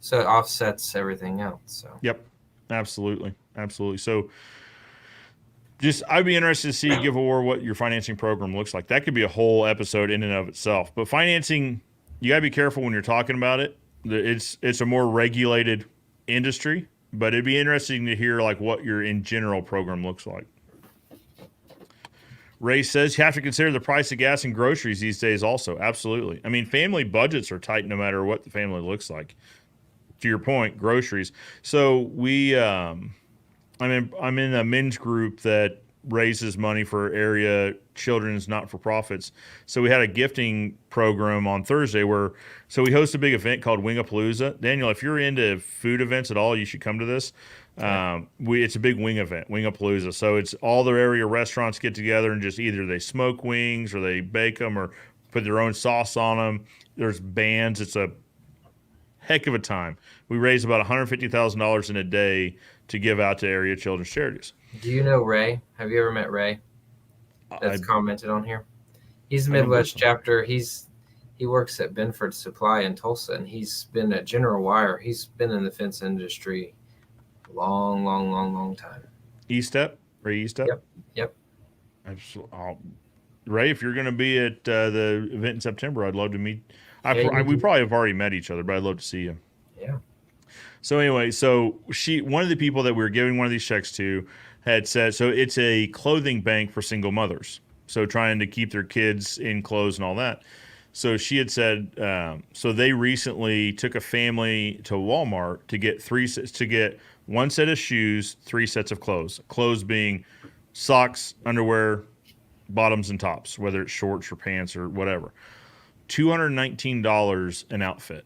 so it offsets everything else. So. Yep, absolutely. So I'd be interested to see, give Awar what your financing program looks like. That could be a whole episode in and of itself. But financing, you got to be careful when you're talking about it. It's a more regulated industry, but it'd be interesting to hear like what your in general program looks like. Ray says you have to consider the price of gas and groceries these days also. Absolutely. I mean, family budgets are tight no matter what the family looks like. To your point, groceries. So I'm in a men's group that raises money for area children's not-for-profits. So we had a gifting program on Thursday so we host a big event called Wingapalooza. Daniel, if you're into food events at all, you should come to this. It's a big wing event, Wingapalooza. So it's all the area restaurants get together and just either they smoke wings or they bake them or put their own sauce on them. There's bands. It's a heck of a time. We raise about $150,000 in a day to give out to area children's charities. Do you know Ray? Have you ever met Ray? That's commented on here. He's the Midwest Chapter. He works at Benford Supply in Tulsa, and he's been at General Wire. He's been in the fence industry long time. Ray Estep? Yep. Ray, if you're going to be at the event in September, I'd love to meet. We probably have already met each other, but I'd love to see you. Yeah. So anyway, one of the people that we were giving one of these checks to had said, so it's a clothing bank for single mothers. So trying to keep their kids in clothes and all that. So she had said, so they recently took a family to Walmart to get one set of shoes, 3 sets of clothes. Clothes being socks, underwear, bottoms and tops, whether it's shorts or pants or whatever. $219 an outfit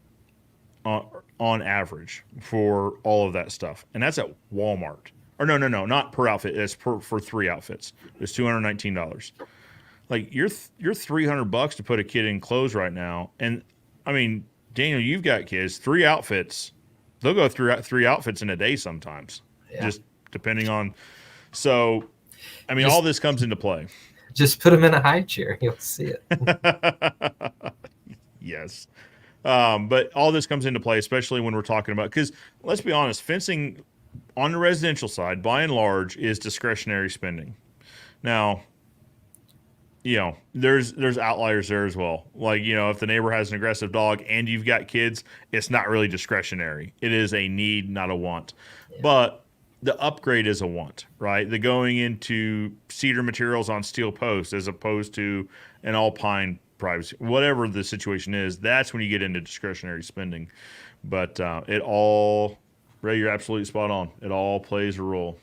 on average for all of that stuff. And that's at Walmart. Or no, not per outfit. It's for 3 outfits. It's $219. Like you're $300 to put a kid in clothes right now. And I mean, Daniel, you've got kids, 3 outfits. They'll go through 3 outfits in a day sometimes. Yeah. Just depending on. So, I mean, all this comes into play. Just put them in a high chair. You'll see it. Yes. But all this comes into play, especially when we're talking about, because let's be honest, fencing on the residential side, by and large, is discretionary spending. Now, there's outliers there as well. Like, if the neighbor has an aggressive dog and you've got kids, it's not really discretionary. It is a need, not a want. Yeah. But the upgrade is a want, right? The going into cedar materials on steel posts as opposed to an all pine privacy, whatever the situation is, that's when you get into discretionary spending. But Ray, you're absolutely spot on. It all plays a role.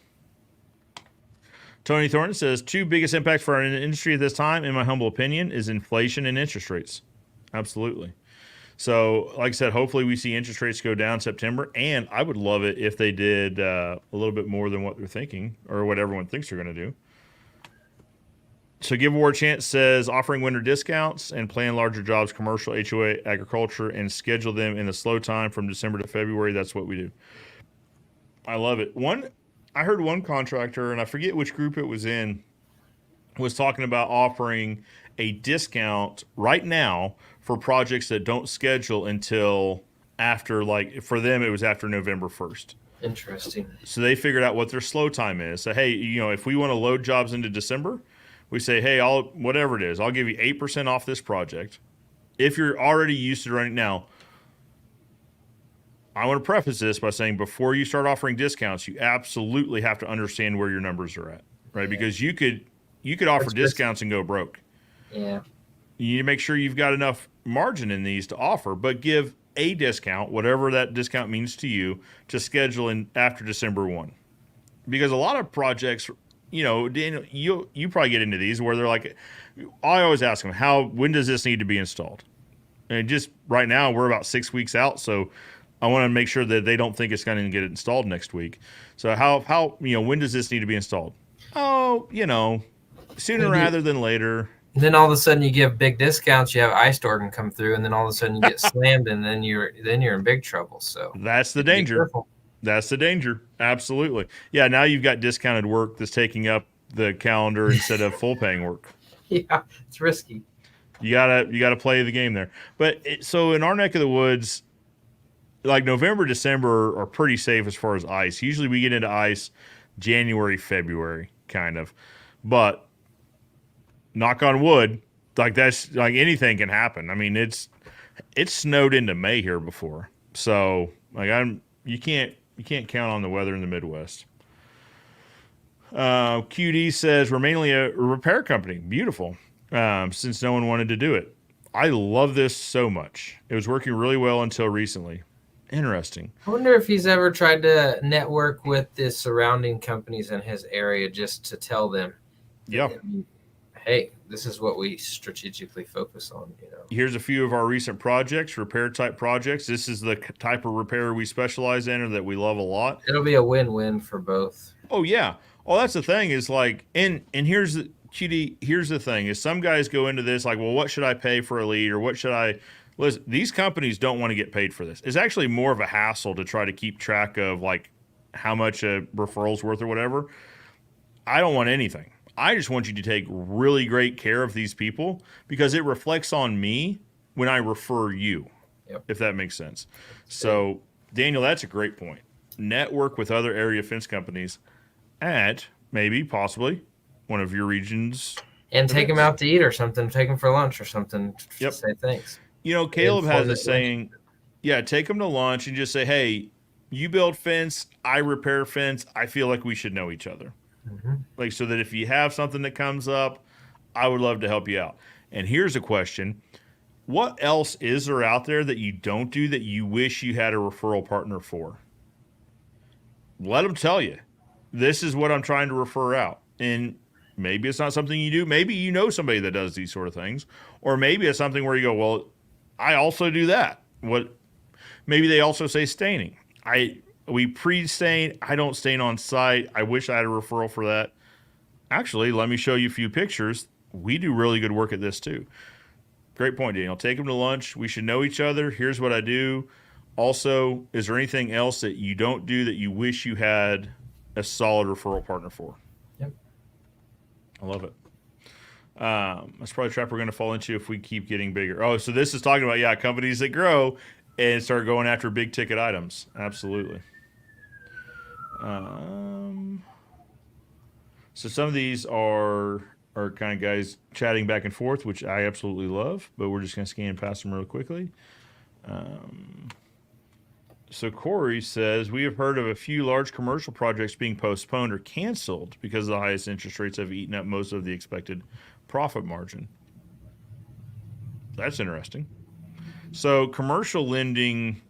Tony Thornton says, 2 biggest impacts for our industry at this time, in my humble opinion, is inflation and interest rates. Absolutely. So, like I said, hopefully we see interest rates go down September, and I would love it if they did a little bit more than what they're thinking or what everyone thinks they're going to do. So Give Award Chance says, offering winter discounts and plan larger jobs, commercial, HOA, agriculture, and schedule them in the slow time from December to February. That's what we do. I love it. I heard one contractor, and I forget which group it was in, was talking about offering a discount right now for projects that don't schedule until after, like, for them, it was after November 1st. Interesting. So they figured out what their slow time is. So, hey, if we want to load jobs into December, we say, hey, whatever it is, I'll give you 8% off this project. If you're already used to running now, I want to preface this by saying before you start offering discounts, you absolutely have to understand where your numbers are at, right? Yeah. Because you could offer discounts and go broke. Yeah. You need to make sure you've got enough margin in these to offer, but give a discount, whatever that discount means to you, to schedule in after December 1. Because a lot of projects, Daniel, you probably get into these where they're like, I always ask them, when does this need to be installed? And just right now, we're about 6 weeks out, so I want to make sure that they don't think it's going to get installed next week. So how when does this need to be installed? Oh, sooner Maybe. rather than later. And then all of a sudden you give big discounts, you have ice storm come through, and then all of a sudden you get slammed, and then you're in big trouble. So That's the you have to be danger. careful. That's the danger. Absolutely. Yeah, now you've got discounted work that's taking up the calendar instead of full paying work. Yeah, it's risky. You gotta play the game there. But so in our neck of the woods, like November, December are pretty safe as far as ice. Usually we get into ice January, February, kind of. But knock on wood, like that's like anything can happen. I mean, it's snowed into May here before, so like you can't count on the weather in the Midwest. QD says we're mainly a repair company. Beautiful. Since no one wanted to do it. I love this so much. It was working really well until recently. Interesting. I wonder if he's ever tried to network with the surrounding companies in his area just to tell them, Yeah. hey, this is what we strategically focus on. Here's a few of our recent projects, repair type projects. This is the type of repair we specialize in or that we love a lot. It'll be a win-win for both. Oh yeah. Oh, that's the thing is like, and here's the QD. Here's the thing is some guys go into this like, well, what should I pay for a lead or what should I? Listen, these companies don't want to get paid for this. It's actually more of a hassle to try to keep track of like how much a referral's worth or whatever. I don't want anything. I just want you to take really great care of these people because it reflects on me when I refer you, if that makes sense. So, Daniel, that's a great point. Network with other area fence companies at maybe, possibly, one of your regions. And take them out to eat or something. Take them for lunch or something. Yep. Say thanks. Caleb has a saying, take them to lunch and just say, hey, you build fence, I repair fence. I feel like we should know each other. Mm-hmm. Like so that if you have something that comes up, I would love to help you out. And here's a question. What else is there out there that you don't do that you wish you had a referral partner for? Let them tell you. This is what I'm trying to refer out. And maybe it's not something you do. Maybe you know somebody that does these sort of things. Or maybe it's something where you go, well, I also do that. Maybe they also say staining. We pre-stain. I don't stain on site. I wish I had a referral for that. Actually, let me show you a few pictures. We do really good work at this too. Great point, Daniel. Take them to lunch. We should know each other. Here's what I do. Also, is there anything else that you don't do that you wish you had a solid referral partner for? Yep. I love it. That's probably a trap we're going to fall into if we keep getting bigger. Oh, so this is talking about, companies that grow and start going after big ticket items. Absolutely. So some of these are kind of guys chatting back and forth, which I absolutely love, but we're just going to scan past them real quickly. So Corey says, we have heard of a few large commercial projects being postponed or canceled because the highest interest rates have eaten up most of the expected profit margin. That's interesting. So commercial lending,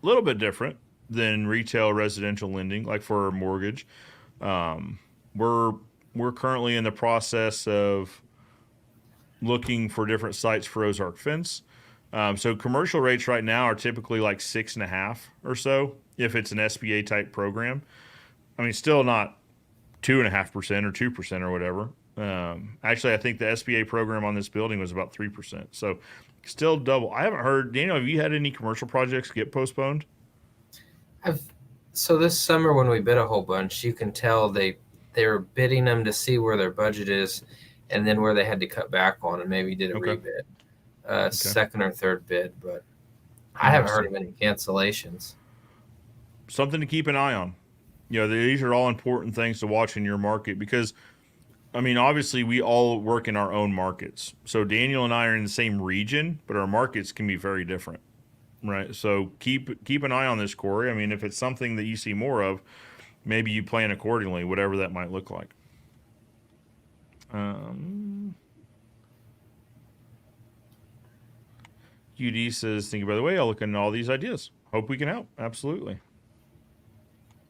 a little bit different than retail residential lending, like for a mortgage. We're currently in the process of looking for different sites for Ozark Fence. So commercial rates right now are typically like 6.5 or so if it's an SBA type program. I mean, still not 2.5% or 2% or whatever. Actually, I think the SBA program on this building was about 3%. So still double. I haven't heard. Daniel, have you had any commercial projects get postponed? So this summer when we bid a whole bunch, you can tell they were bidding them to see where their budget is and then where they had to cut back on and maybe did a rebid. Second or third bid, but I haven't heard of any cancellations. Something to keep an eye on. These are all important things to watch in your market because, I mean, obviously we all work in our own markets. So Daniel and I are in the same region, but our markets can be very different, right? So keep an eye on this, Corey. I mean, if it's something that you see more of, maybe you plan accordingly, whatever that might look like. UD says, thank you, by the way. I'll look into all these ideas. Hope we can help. Absolutely.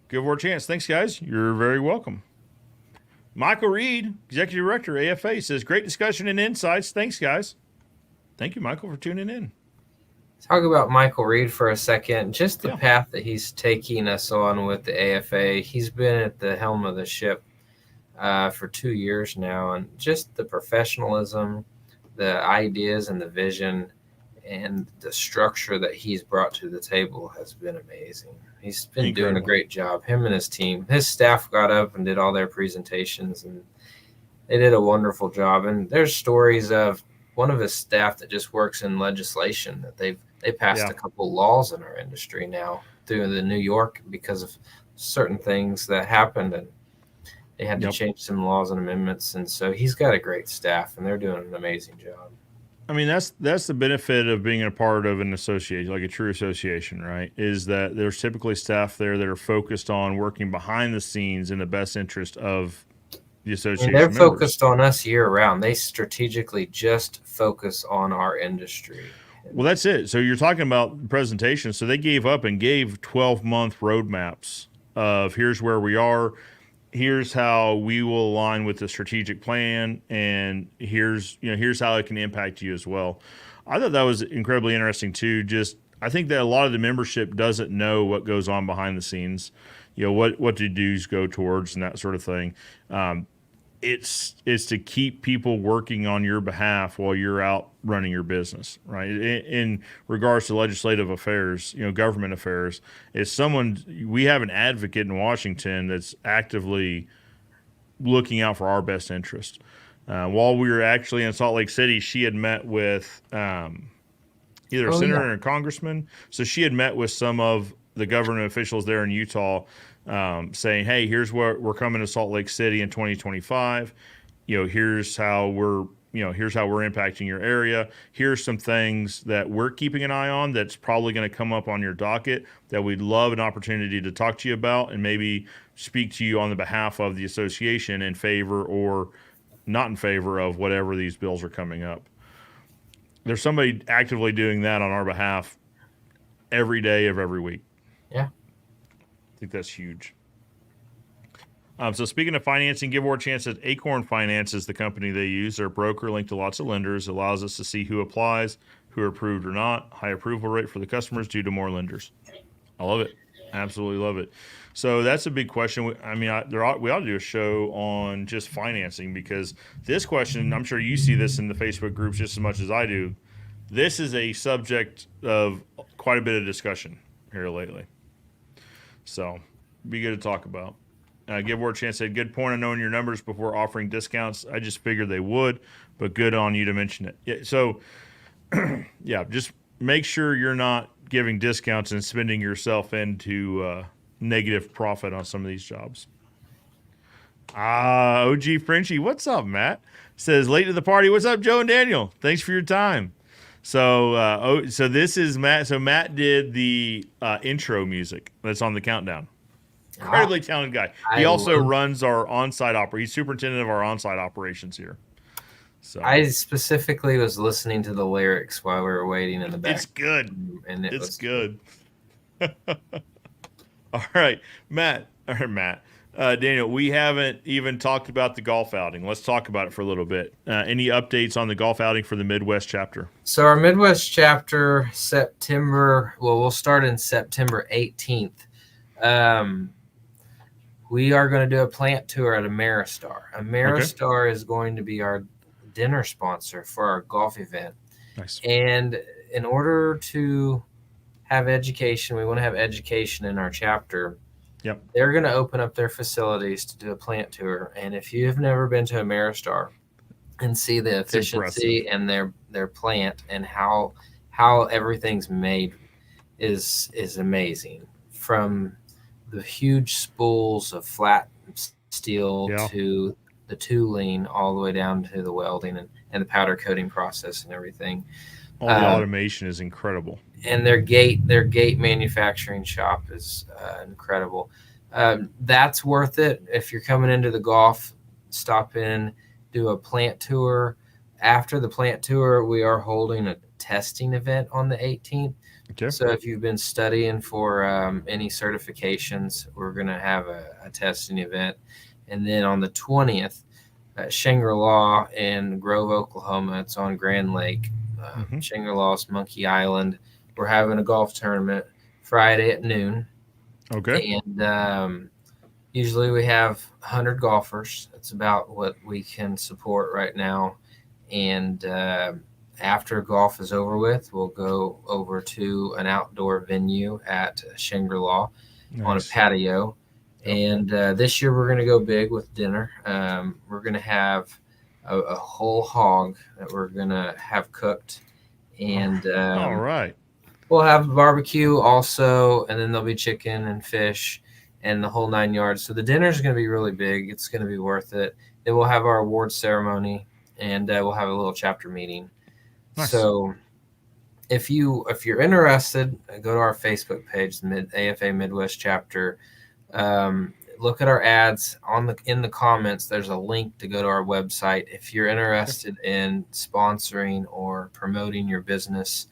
Give her a chance. Thanks, guys. You're very welcome. Michael Reed, Executive Director, AFA, says, great discussion and insights. Thanks, guys. Thank you, Michael, for tuning in. talk about Michael Reed for a second. Just the Yeah. path that he's taking us on with the AFA. He's been at the helm of the ship for 2 years now, and just the professionalism, the ideas, and the vision, and the structure that he's brought to the table has been amazing. He's been doing a Incredible. great job. Him and his team, his staff got up and did all their presentations, and they did a wonderful job. And there's stories of one of his staff that just works in legislation that they passed Yeah. a couple laws in our industry now through the New York because of certain things that happened, and they had to Yep. change some laws and amendments. And so he's got a great staff, and they're doing an amazing job. I mean, that's the benefit of being a part of an association, like a true association, right? Is that there's typically staff there that are focused on working behind the scenes in the best interest of the association And they're members. focused on us year round. They strategically just focus on our industry. Well, that's it. So you're talking about presentation. So they gave up and gave 12-month roadmaps of here's where we are, here's how we will align with the strategic plan, and here's how it can impact you as well. I thought that was incredibly interesting too. Just I think that a lot of the membership doesn't know what goes on behind the scenes. What do dues go towards and that sort of thing. It's to keep people working on your behalf while you're out running your business, right? In regards to legislative affairs, government affairs, we have an advocate in Washington that's actively looking out for our best interest. While we were actually in Salt Lake City, she had met with either a senator or a congressman. So she had met with some of the government officials there in Utah, saying, "Hey, here's what we're coming to Salt Lake City in 2025. Here's how we're impacting your area. Here's some things that we're keeping an eye on that's probably going to come up on your docket that we'd love an opportunity to talk to you about and maybe speak to you on the behalf of the association in favor or not in favor of whatever these bills are coming up." There's somebody actively doing that on our behalf every day of every week. Yeah. I think that's huge. So speaking of financing, give more chance that Acorn Finance is the company they use. They're a broker linked to lots of lenders. It allows us to see who applies, who are approved or not. High approval rate for the customers due to more lenders. I love it. Absolutely love it. So that's a big question. I mean, we ought to do a show on just financing, because this question, I'm sure you see this in the Facebook groups just as much as I do. This is a subject of quite a bit of discussion here lately. So be good to talk about. Give Ward a chance. Said, good point on knowing your numbers before offering discounts. I just figured they would, but good on you to mention it. Yeah, so, yeah, just make sure you're not giving discounts and spending yourself into negative profit on some of these jobs. OG Frenchie, what's up, Matt? Says, late to the party. What's up, Joe and Daniel? Thanks for your time. So, so this is Matt. So Matt did the intro music that's on the countdown. Incredibly talented guy. He also runs our on-site He's superintendent of our on-site operations here. So I specifically was listening to the lyrics while we were waiting in the back. It's good. And it's was good. All right, Daniel, we haven't even talked about the golf outing. Let's talk about it for a little bit. Any updates on the golf outing for the Midwest chapter? So our Midwest chapter, we'll start in September 18th. We are going to do a plant tour at Ameristar. Ameristar is going to be our dinner sponsor for our golf event. Nice. And in order to have education, we want to have education in our chapter. Yep. They're going to open up their facilities to do a plant tour. And if you have never been to Ameristar and see the efficiency and their plant and how everything's made is amazing. From the huge spools of flat steel to the tooling all the way down to the welding and the powder coating process and everything. All the automation is incredible. And their gate manufacturing shop is incredible. That's worth it. If you're coming into the golf, stop in, do a plant tour. After the plant tour, we are holding a testing event on the 18th. Okay. So if you've been studying for any certifications, we're going to have a testing event. And then on the 20th, Shangri-La in Grove, Oklahoma, it's on Grand Lake. Shangri-La's Monkey Island. we're having a golf tournament Friday at noon. Okay. And usually we have 100 golfers. That's about what we can support right now. And after golf is over with, we'll go over to an outdoor venue at Shangri-La on a Nice. patio. Yep. And this year we're going to go big with dinner. We're going to have a whole hog that we're going to have cooked. And All right. we'll have barbecue also, and then there'll be chicken and fish and the whole 9 yards. So the dinner is going to be really big. It's going to be worth it. Then we'll have our award ceremony, and we'll have a little chapter meeting. Nice. So if you're interested, go to our Facebook page, AFA Midwest Chapter. Look at our ads in the comments. There's a link to go to our website. If you're interested in sponsoring or promoting your business,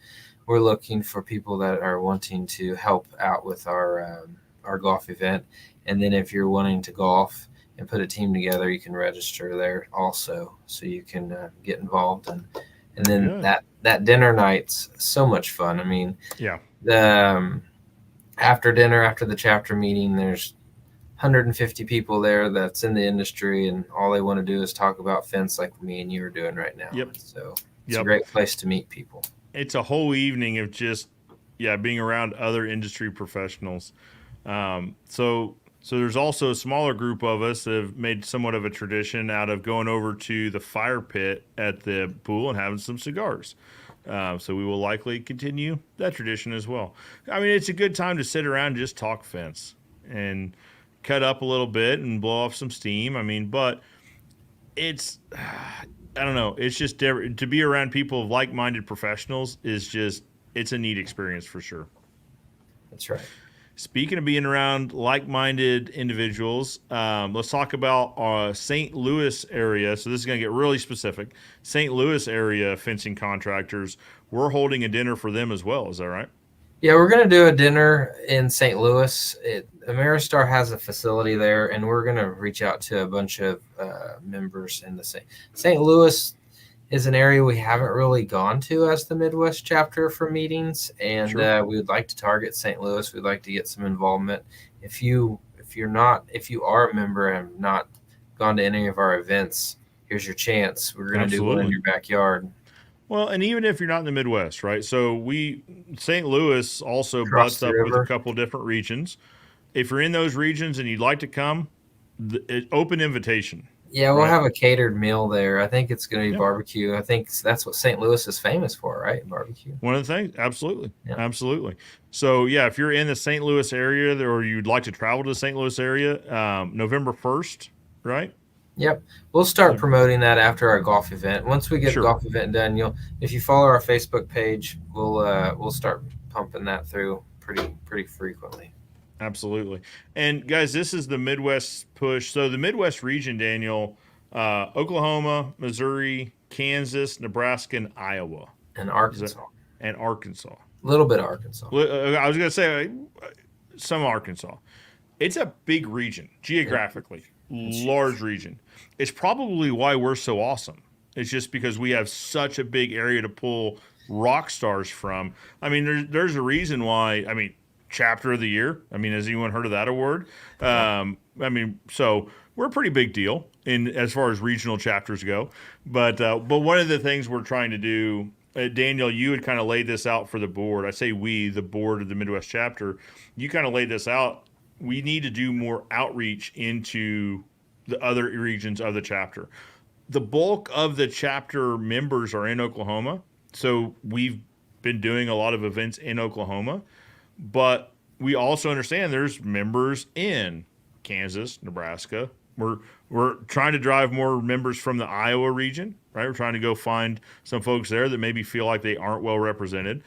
we're looking for people that are wanting to help out with our golf event. And then if you're wanting to golf and put a team together, you can register there also, so you can get involved. And then that dinner night's so much fun. I mean, yeah. After dinner, after the chapter meeting, there's 150 people there that's in the industry, and all they want to do is talk about fence like me and you are doing right now. Yep. So it's a great place to meet people. It's a whole evening of just being around other industry professionals. So there's also a smaller group of us that have made somewhat of a tradition out of going over to the fire pit at the pool and having some cigars. So we will likely continue that tradition as well. I mean, it's a good time to sit around and just talk fence and cut up a little bit and blow off some steam. I mean, but it's, I don't know. It's just to be around people of like-minded professionals is just, it's a neat experience for sure. That's right. Speaking of being around like-minded individuals, let's talk about St. Louis area. So this is going to get really specific. St. Louis area fencing contractors, we're holding a dinner for them as well. Is that right? Yeah, we're going to do a dinner in St. Louis. Ameristar has a facility there, and we're going to reach out to a bunch of members in the St. Louis is an area we haven't really gone to as the Midwest chapter for meetings, and Sure. we would like to target St. Louis. We'd like to get some involvement. If you are a member and have not gone to any of our events, here's your chance. We're going to do one in your backyard. Well, and even if you're not in the Midwest, right? So St. Louis also Across butts up with a couple different regions. If you're in those regions and you'd like to come, open invitation. Yeah, we'll have a catered meal there. I think it's going to be barbecue. I think that's what St. Louis is famous for, right? Barbecue. One of the things, absolutely. Absolutely. So, yeah, if you're in the St. Louis area or you'd like to travel to the St. Louis area, November 1st, right? Yep. We'll start promoting that after our golf event. Once we get the golf event done, if you follow our Facebook page, we'll start pumping that through pretty frequently. Absolutely. And guys, this is the Midwest push. So the Midwest region, Daniel, Oklahoma, Missouri, Kansas, Nebraska, and Iowa. And Arkansas. A little bit of Arkansas. I was going to say some Arkansas. It's a big region geographically, large region. It's probably why we're so awesome. It's just because we have such a big area to pull rock stars from. I mean, there's a reason why, Chapter of the Year. I mean, has anyone heard of that award? So we're a pretty big deal as far as regional chapters go. But one of the things we're trying to do, Daniel, you had kind of laid this out for the board. I say we, the board of the Midwest chapter. You kind of laid this out. We need to do more outreach into the other regions of the chapter. The bulk of the chapter members are in Oklahoma, so we've been doing a lot of events in Oklahoma. But we also understand there's members in Kansas, Nebraska. We're trying to drive more members from the Iowa region, right? We're trying to go find some folks there that maybe feel like they aren't well represented.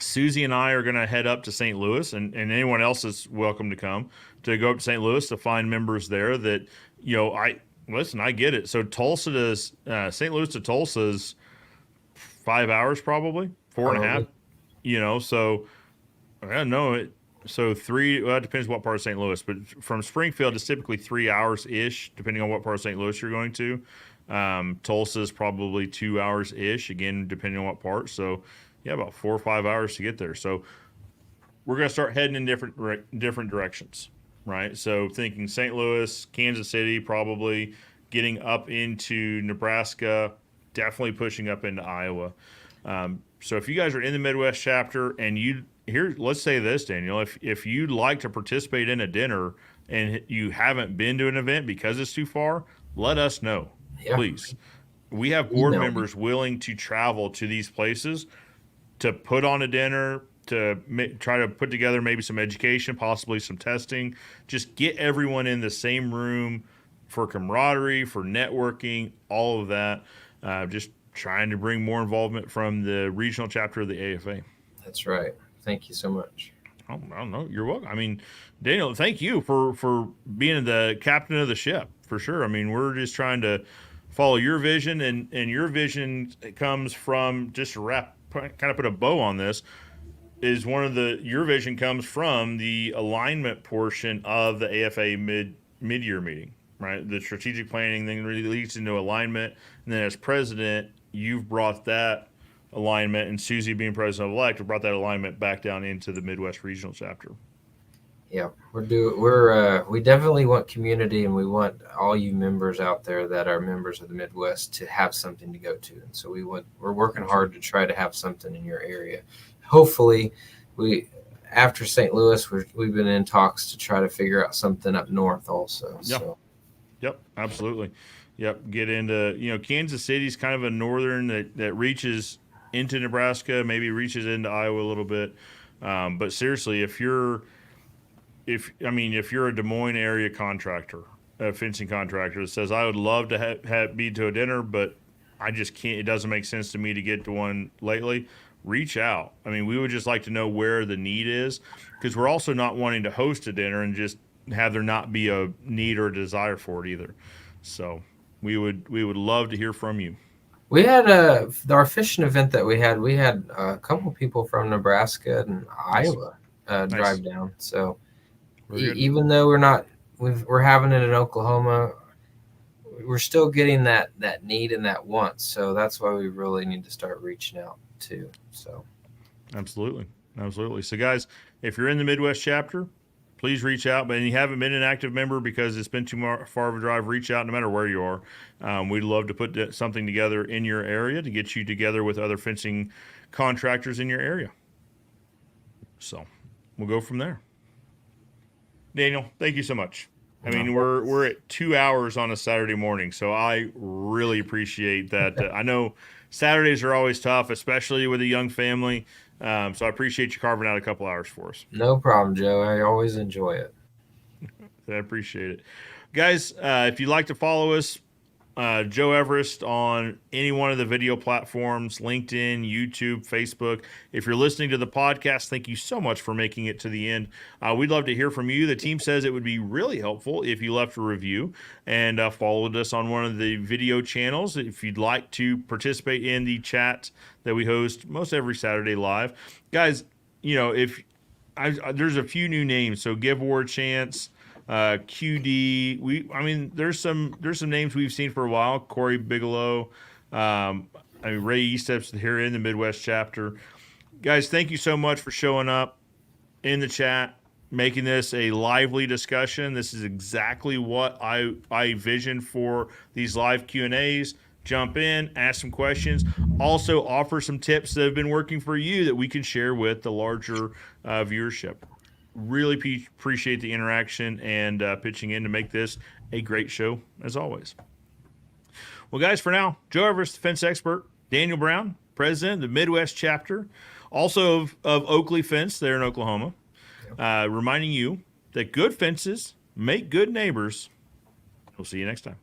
Susie and I are going to head up to St. Louis, and anyone else is welcome to come to go up to St. Louis to find members there that, I get it. So Tulsa does, St. Louis to Tulsa is 5 hours probably, 4.5. So I don't know. So 3, well, it depends what part of St. Louis, but from Springfield, it's typically 3 hours-ish, depending on what part of St. Louis you're going to. Tulsa is probably 2 hours-ish, again, depending on what part. So about 4 or 5 hours to get there. So we're going to start heading in different directions, right? So thinking St. Louis, Kansas City, probably getting up into Nebraska, definitely pushing up into Iowa. So if you guys are in the Midwest chapter and let's say this, Daniel, if you'd like to participate in a dinner and you haven't been to an event because it's too far, let us know, please. We have board members willing to travel to these places to put on a dinner, to try to put together maybe some education, possibly some testing, just get everyone in the same room for camaraderie, for networking, all of that. Just trying to bring more involvement from the regional chapter of the AFA. That's right. Thank you so much. I don't know. You're welcome. I mean, Daniel, thank you for being the captain of the ship, for sure. I mean, we're just trying to follow your vision, and your vision comes from, just to kind of put a bow on this, is your vision comes from the alignment portion of the AFA mid-year meeting, right? The strategic planning thing really leads into alignment, and then as president, you've brought that alignment, and Susie being president-elect brought that alignment back down into the Midwest Regional Chapter. Yeah, we definitely want community, and we want all you members out there that are members of the Midwest to have something to go to. And so we're working hard to try to have something in your area. Hopefully, after St. Louis, we've been in talks to try to figure out something up north also. Yeah. So. Yep, absolutely. Yep, get into, Kansas City's kind of a northern that reaches into Nebraska, maybe reaches into Iowa a little bit. But seriously, if you're a Des Moines area contractor, a fencing contractor that says, I would love to be to a dinner, but I just can't, it doesn't make sense to me to get to one lately, reach out. I mean, we would just like to know where the need is, because we're also not wanting to host a dinner and just have there not be a need or a desire for it either. So we would love to hear from you. We had our fishing event that we had a couple people from Nebraska and Iowa drive down. So even though we're having it in Oklahoma, we're still getting that need and that want. So that's why we really need to start reaching out too. So absolutely. So guys, if you're in the Midwest chapter, please reach out. But if you haven't been an active member because it's been too far of a drive, reach out no matter where you are. We'd love to put something together in your area to get you together with other fencing contractors in your area. So we'll go from there. Daniel, thank you so much. I mean, we're at 2 hours on a Saturday morning, so I really appreciate that. I know Saturdays are always tough, especially with a young family. So I appreciate you carving out a couple hours for us. No problem, Joe. I always enjoy it. I appreciate it. Guys, if you'd like to follow us, Joe Everest on any one of the video platforms, LinkedIn, YouTube, Facebook. If you're listening to the podcast, thank you so much for making it to the end. We'd love to hear from you. The team says it would be really helpful if you left a review and followed us on one of the video channels. If you'd like to participate in the chat that we host most every Saturday live. Guys, there's a few new names, so give War a chance. QD. There's some names we've seen for a while. Corey Bigelow. Ray Estep's here in the Midwest chapter. Guys, thank you so much for showing up in the chat, making this a lively discussion. This is exactly what I vision for these live Q&As. Jump in, ask some questions. Also offer some tips that have been working for you that we can share with the larger viewership. Really appreciate the interaction and pitching in to make this a great show, as always. Well, guys, for now, Joe Everest, fence expert, Daniel Brown, president of the Midwest chapter, also of Oakley Fence there in Oklahoma, reminding you that good fences make good neighbors. We'll see you next time.